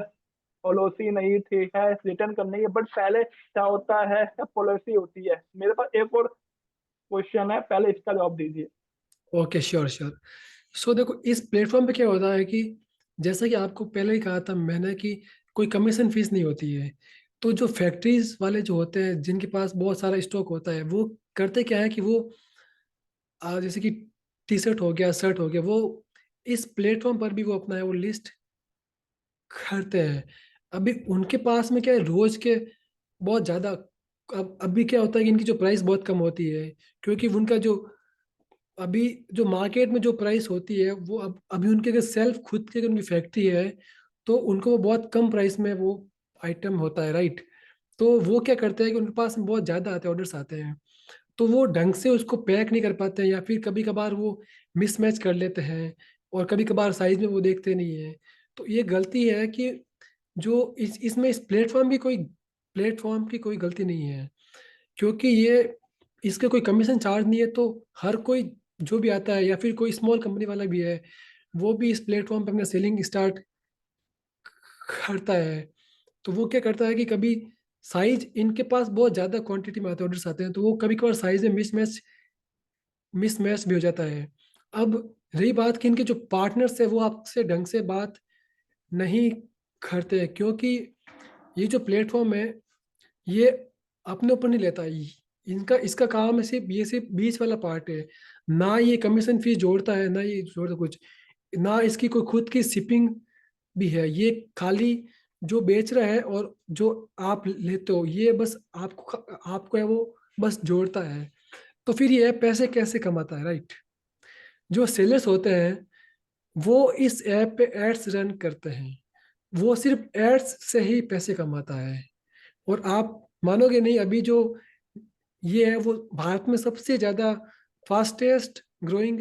पॉलिसी नहीं थी है रिटर्न करने की। बट पहले क्या होता है पॉलिसी होती है। मेरे पास एक और क्वेश्चन है, पहले इसका जवाब दीजिए। Okay, sure sure. सो देखो, इस प्लेटफॉर्म पे क्या होता है कि जैसा कि आपको पहले ही कहा था मैंने कि कोई कमीशन फीस नहीं होती है। तो जो फैक्ट्रीज वाले जो होते हैं जिनके पास बहुत सारा स्टॉक होता है, वो करते क्या है कि वो जैसे कि टी शर्ट हो गया, शर्ट हो गया, वो इस प्लेटफॉर्म पर भी वो अपना है वो लिस्ट करते हैं। अभी उनके पास में क्या है, रोज के बहुत ज्यादा, अब अभी क्या होता है कि इनकी जो प्राइस बहुत कम होती है, क्योंकि उनका जो अभी जो मार्केट में जो प्राइस होती है वो अब अभी उनके अगर सेल्फ खुद की अगर उनकी फैक्ट्री है तो उनको वो बहुत कम प्राइस में वो आइटम होता है, राइट। तो वो क्या करते हैं कि उनके पास में बहुत ज़्यादा आते हैं, ऑर्डर्स आते हैं, तो वो ढंग से उसको पैक नहीं कर पाते हैं, या फिर कभी कभार वो मिसमैच कर लेते हैं, और कभी कभार साइज में वो देखते नहीं है। तो ये गलती है कि जो इसमें इस प्लेटफॉर्म की कोई गलती नहीं है, क्योंकि ये इसका कोई कमीशन चार्ज नहीं है, तो हर कोई जो भी आता है या फिर कोई स्मॉल कंपनी वाला भी है वो भी इस प्लेटफॉर्म पे अपना सेलिंग स्टार्ट करता है। तो वो क्या करता है कि कभी साइज इनके पास बहुत ज़्यादा क्वांटिटी में आते हैं, ऑर्डर्स आते हैं, तो वो कभी कभार साइज में मिसमैच भी हो जाता है। अब रही बात कि इनके जो पार्टनर्स है वो आपसे ढंग से बात नहीं करते हैं, क्योंकि ये जो प्लेटफॉर्म है ये अपने ऊपर नहीं लेता, इनका इसका काम है सिर्फ, ये सिर्फ बीच वाला पार्ट है। ना ये कमीशन फीस जोड़ता है, ना ये जोड़ता कुछ, ना इसकी कोई खुद की शिपिंग भी है। ये खाली जो बेच रहा है और जो आप लेते हो ये बस आपको है वो बस जोड़ता है। तो फिर ये पैसे कैसे कमाता है, राइट। जो सेलर्स होते हैं वो इस ऐप पे एड्स रन करते हैं, वो सिर्फ एड्स से ही पैसे कमाता है। और आप मानोगे नहीं, अभी जो ये है वो भारत में सबसे ज्यादा फास्टेस्ट ग्रोइंग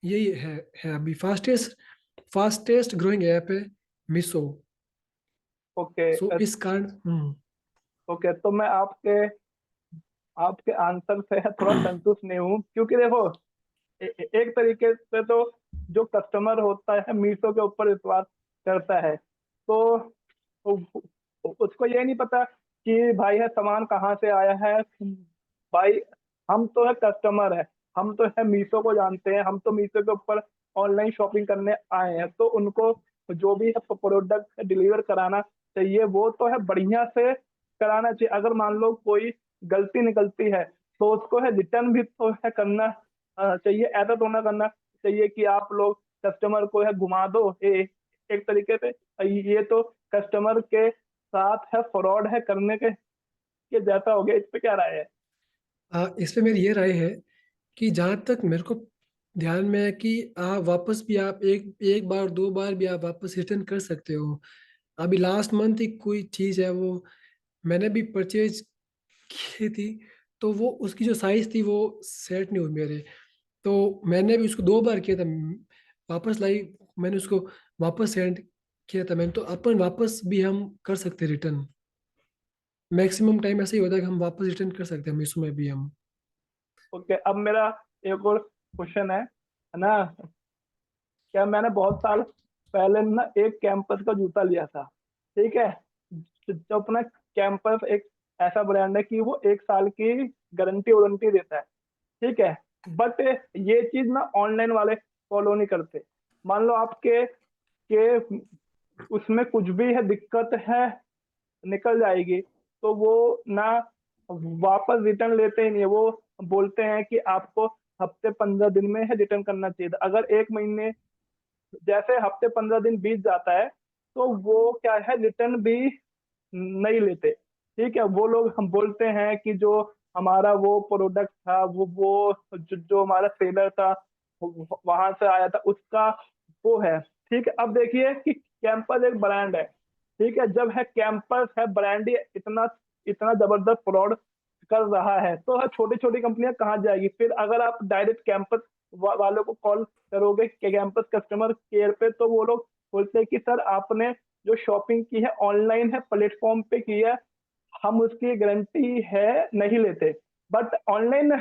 यही है अभी, फास्टेस्ट ग्रोइंग ऐप है मीशो। ओके। सो इस कारण ओके, तो मैं आपके आपके आंसर से थोड़ा संतुष्ट नहीं हूँ, क्योंकि देखो एक तरीके से तो जो कस्टमर होता है मीशो के ऊपर विश्वास करता है, तो उसको ये नहीं पता कि भाई है सामान कहाँ से आया है। भाई हम तो है कस्टमर है, हम तो है मीशो को जानते हैं, हम तो मीशो के ऊपर ऑनलाइन शॉपिंग करने आए हैं, तो उनको जो भी है प्रोडक्ट डिलीवर कराना चाहिए वो तो है बढ़िया से कराना चाहिए। अगर मान लो कोई गलती निकलती है तो उसको है रिटर्न भी तो है करना चाहिए। ऐसा तो ना करना चाहिए कि आप लोग कस्टमर को है घुमा दो। एक तरीके से ये तो कस्टमर के साथ है फ्रॉड है करने के जैसा हो गया। इस पे क्या राय है? इस पे मेरी ये राय है कि जहाँ तक मेरे को ध्यान में है कि आप वापस भी, आप एक एक बार दो बार भी आप वापस रिटर्न कर सकते हो। अभी लास्ट मंथ ही कोई चीज़ है वो मैंने भी परचेज की थी, तो वो उसकी जो साइज थी वो सेट नहीं हुई मेरे, तो मैंने भी उसको दो बार किया था, वापस लाई, मैंने उसको वापस सेंड किया था मैंने। तो अपन वापस भी हम कर सकते हैं रिटर्न, मैक्सिमम टाइम ऐसा ही होता है कि हम वापस रिटर्न कर सकते हैं मीशो में भी हम। ओके, अब मेरा एक और क्वेश्चन है ना। क्या मैंने बहुत साल पहले ना एक कैंपस का जूता लिया था, ठीक है। जो अपना कैंपस एक ऐसा ब्रांड है कि वो 1 साल की गारंटी वारंटी देता है, ठीक है। बट ये चीज ना ऑनलाइन वाले फॉलो नहीं करते। मान लो आपके के उसमें कुछ भी है दिक्कत है निकल जाएगी, तो वो ना वापस रिटर्न लेते ही नहीं है। वो बोलते हैं कि आपको हफ्ते 15 दिन में है रिटर्न करना चाहिए था। अगर 1 महीने जैसे हफ्ते 15 दिन बीत जाता है तो वो क्या है रिटर्न भी नहीं लेते, ठीक है। वो लोग हम बोलते हैं कि जो हमारा वो प्रोडक्ट था वो जो हमारा सेलर था वहां से आया था उसका वो है, ठीक है। अब देखिए कि कैंपस एक ब्रांड है, ठीक है। जब है कैंपस है ब्रांड ही इतना इतना जबरदस्त फ्रॉड कर रहा है तो छोटी छोटी कंपनियां कहाँ जाएगी फिर। अगर आप डायरेक्ट कैंपस वालों को कॉल करोगे कैंपस कस्टमर केयर पे, तो वो लोग बोलते हैं कि सर आपने जो शॉपिंग की है ऑनलाइन है प्लेटफॉर्म पे की है, हम उसकी गारंटी है नहीं लेते। बट ऑनलाइन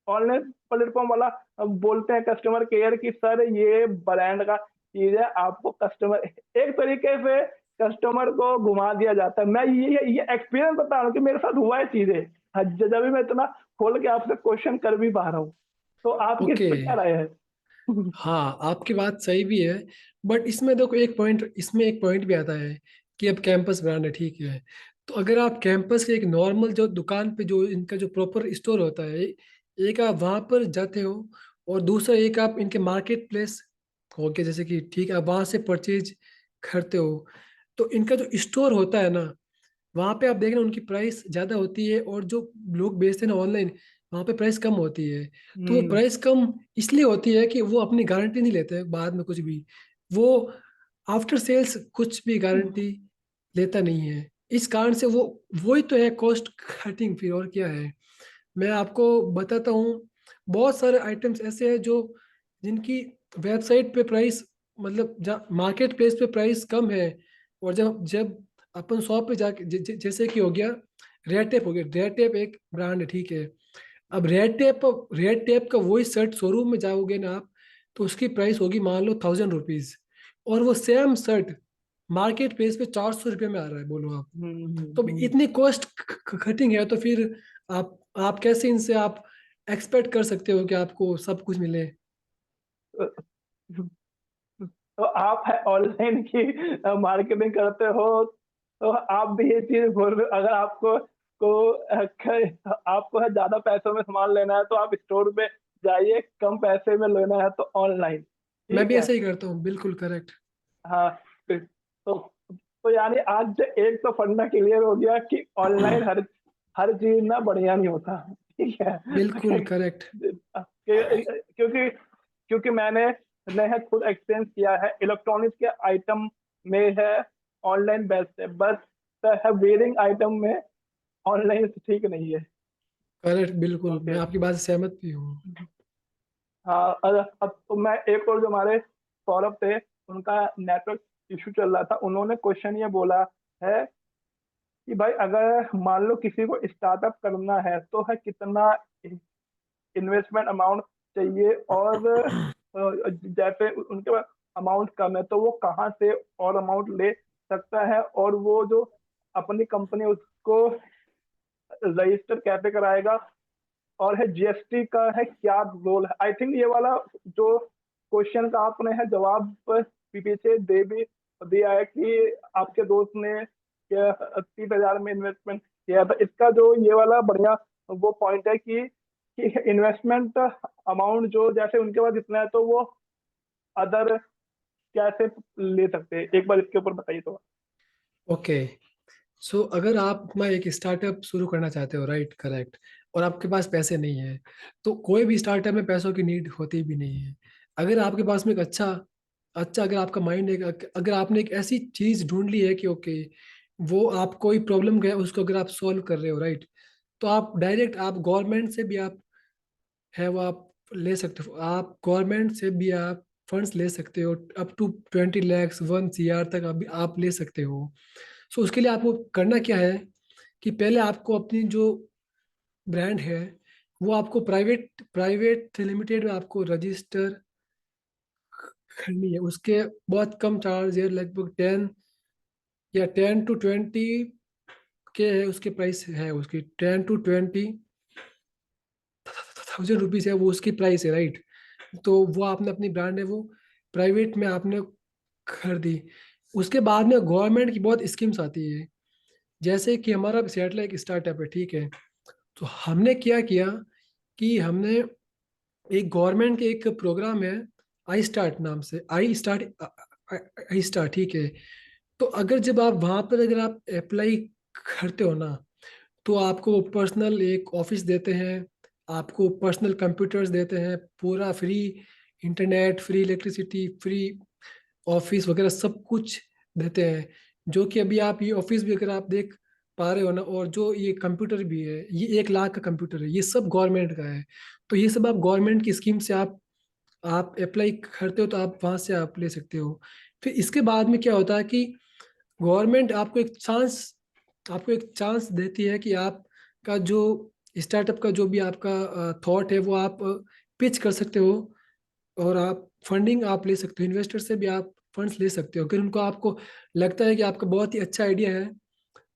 ऑनलाइन प्लेटफॉर्म वाला बोलते हैं कस्टमर केयर की सर ये ब्रांड का चीज है, आपको कस्टमर एक तरीके से कस्टमर को घुमा दिया जाता है। मैं ये एक्सपीरियंस बता रहा हूँ कि मेरे साथ हुआ है चीजें, जब भी मैं इतना खोल के आपसे क्वेश्चन कर भी पा रहा हूँ। तो आपकी इस ओके, पे क्या राय है? हाँ आपकी बात सही भी है, बट इसमें देखो एक पॉइंट भी आता है कि अब कैंपस ब्रांड है, ठीक है। तो अगर आप कैंपस के एक नॉर्मल जो दुकान पे जो इनका जो प्रॉपर स्टोर होता है, एक आप वहाँ पर जाते हो, और दूसरा एक आप इनके मार्केट प्लेस हो के, जैसे कि ठीक है आप वहाँ से परचेज करते हो। तो इनका जो स्टोर होता है ना, वहाँ पे आप देख रहे हैं उनकी प्राइस ज़्यादा होती है, और जो लोग बेचते हैं ना ऑनलाइन, वहाँ पे प्राइस कम होती है। तो वो प्राइस कम इसलिए होती है कि वो अपनी गारंटी नहीं लेते हैं बाद में कुछ भी, वो आफ्टर सेल्स कुछ भी गारंटी लेता नहीं है। इस कारण से वो ही तो है कॉस्ट कटिंग, फिर और क्या है। मैं आपको बताता हूँ, बहुत सारे आइटम्स ऐसे हैं जो जिनकी वेबसाइट पे प्राइस, मतलब मार्केट प्लेस पे प्राइस कम है, और जब जब अपन शॉप पे जाके जैसे कि हो गया रेड टेप, हो गया रेड टेप एक ब्रांड है, ठीक है। अब रेड टेप का वही शर्ट शोरूम में जाओगे ना आप, तो उसकी प्राइस होगी मान लो 1000 रुपीज, और वो सेम शर्ट मार्केट प्लेस पे 400 रुपये में आ रहा है, बोलो आप। तो अब इतनी कॉस्ट कटिंग है, तो फिर आप कैसे इनसे आप एक्सपेक्ट कर सकते हो कि आपको सब कुछ मिले। तो आप ऑनलाइन की मार्केटिंग करते हो, तो आप भी ये चीज बोल रहे हो, अगर आपको है ज्यादा पैसों में सामान लेना है तो आप स्टोर पे जाइए, कम पैसे में लेना है तो ऑनलाइन, मैं ठीक भी है। ऐसे ही करता हूँ, बिल्कुल करेक्ट। हाँ, तो यानी आज एक तो फंडा क्लियर हो गया कि ऑनलाइन हर हर चीज ना बढ़िया नहीं होता, ठीक है। बिल्कुल करेक्ट। क्योंकि क्योंकि मैंने खुद एक्सपीरियंस किया है, इलेक्ट्रॉनिक्स के आइटम में है ऑनलाइन बेस्ट है, बस है वेयरिंग आइटम में ऑनलाइन ठीक नहीं है। करेक्ट, बिल्कुल मैं ओके। आपकी बात से सहमत भी हूँ। हाँ, अब तो मैं एक और जो हमारे सौरभ थे, उनका नेटवर्क इशू चल रहा था, उन्होंने क्वेश्चन ये बोला है कि भाई अगर मान लो किसी को स्टार्टअप करना है तो है कितना इन्वेस्टमेंट अमाउंट चाहिए, और जैसे उनके पास अमाउंट कम है तो वो कहाँ से और अमाउंट ले सकता है, और वो जो अपनी कंपनी उसको रजिस्टर कैसे कराएगा, और है जीएसटी का है क्या रोल है। आई थिंक ये वाला जो क्वेश्चन का आपने है जवाब पीछे दे भी दिया है कि आपके दोस्त ने 30,000 में इन्वेस्टमेंट किया था। इसका जो ये वाला बढ़िया वो पॉइंट है कि इन्वेस्टमेंट अमाउंट जो जैसे उनके पास इतना है तो वो अदर कैसे ले सकते हैं, एक बार इसके ऊपर बताइए तो। ओके, सो अगर आप अपना एक स्टार्टअप शुरू करना चाहते हो, राइट, करेक्ट, और आपके पास पैसे नहीं है, तो कोई भी स्टार्टअप में पैसों की नीड होती भी नहीं है। अगर आपके पास में एक अच्छा अच्छा अगर आपका माइंड है, अगर आपने एक ऐसी चीज ढूंढ ली है कि ओके, वो आप कोई प्रॉब्लम है उसको अगर आप सॉल्व कर रहे हो, राइट, तो आप डायरेक्ट आप गवर्नमेंट से भी आप है वो आप ले सकते हो, आप गवर्नमेंट से भी आप फंड्स ले सकते हो, अप टू 20 lakhs 1 CR तक अभी आप ले सकते हो। सो उसके लिए आपको करना क्या है कि पहले आपको अपनी जो ब्रांड है वो आपको प्राइवेट प्राइवेट लिमिटेड में आपको रजिस्टर करनी है। उसके बहुत कम चार्ज है, लगभग 10 या 10 to 20 के है उसके प्राइस है, उसकी 10 to 20 थाउजेंड रुपीज है वो उसकी प्राइस है, राइट। तो वो आपने अपनी ब्रांड है वो प्राइवेट में आपने कर दी। उसके बाद में गवर्नमेंट की बहुत स्कीम्स आती है, जैसे कि हमारा सेटल एक स्टार्टअप है, ठीक है। तो हमने क्या किया कि हमने एक गवर्नमेंट के एक प्रोग्राम है, आई स्टार्ट नाम से, आई स्टार्ट, ठीक है। तो अगर जब आप वहाँ पर अगर आप अप्लाई करते हो ना, तो आपको पर्सनल एक ऑफिस देते हैं, आपको पर्सनल कंप्यूटर्स देते हैं, पूरा free internet, free electricity, free office वगैरह सब कुछ देते हैं। जो कि अभी आप ये ऑफिस भी अगर आप देख पा रहे हो ना, और जो ये कंप्यूटर भी है, ये 1 लाख का कंप्यूटर है, ये सब गवर्नमेंट का है। तो ये सब आप गवर्नमेंट की स्कीम से आप अप्लाई करते हो, तो आप वहाँ से आप ले सकते हो। फिर इसके बाद में क्या होता है कि गवर्नमेंट आपको एक चांस देती है कि आपका जो स्टार्टअप का जो भी आपका थॉट है वो आप पिच कर सकते हो, और आप फंडिंग आप ले सकते हो, इन्वेस्टर से भी आप फंड्स ले सकते हो। अगर उनको आपको लगता है कि आपका बहुत ही अच्छा आइडिया है,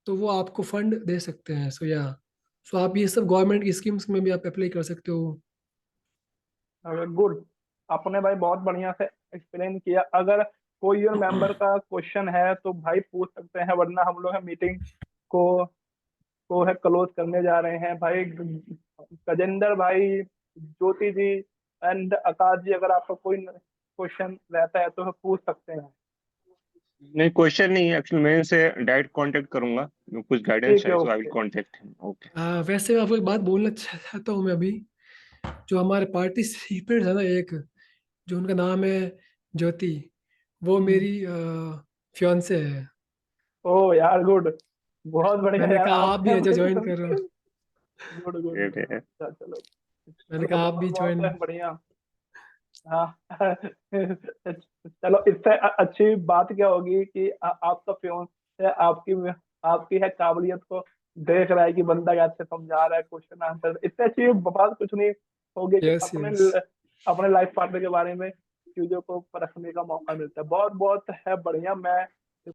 तो वो आपको फंड दे सकते हैं। सो आप ये सब गवर्नमेंट की स्कीम्स में भी आप अप्लाई कर सकते हो। गुड, आपने भाई बहुत बढ़िया से एक्सप्लेन किया। अगर कोई और मेंबर का क्वेश्चन है तो भाई पूछ सकते हैं, वरना हम लोग मीटिंग को है क्लोज करने जा रहे हैं। भाई गजेंद्र भाई, ज्योति जी एंड आकाश जी, अगर आपका कोई क्वेश्चन रहता है तो पूछ सकते हैं। नहीं, क्वेश्चन नहीं है एक्चुअली, मैं इनसे डायरेक्ट कांटेक्ट करूंगा, कुछ गाइडेंस ठीक है, चाहिए so I will okay. Contact him. Okay. वैसे मैं आपको एक बात बोलना चाहता हूँ मैं अभी, जो हमारे पार्टिसिपेंट है ना, एक जो उनका नाम है ज्योति, वो मेरी फियांसे है। ओ यार, गुड, बहुत बढ़िया मैंने यार, कहा आप आप भी फैमिली ज्वाइन कर रहे हो, गुड गुड गुड। ग्रेट है। चलो मैंने चलो, कहा आप बहुत भी ज्वाइन। बहुत बढ़िया। हाँ चलो, इससे अच्छी बात क्या होगी कि आपका फियोन है, आपकी आपकी है काबिलियत को देख रहा है कि बंदा कैसे समझा रहा है क्वेश्चन आंसर। इससे अच्छी बात कुछ नहीं होगी कि यस अपने यस। अपने लाइफ पार्टनर के बारे में चीजों को परखने का मौका मिलता है। बहुत बहुत है बढ़िया। मैं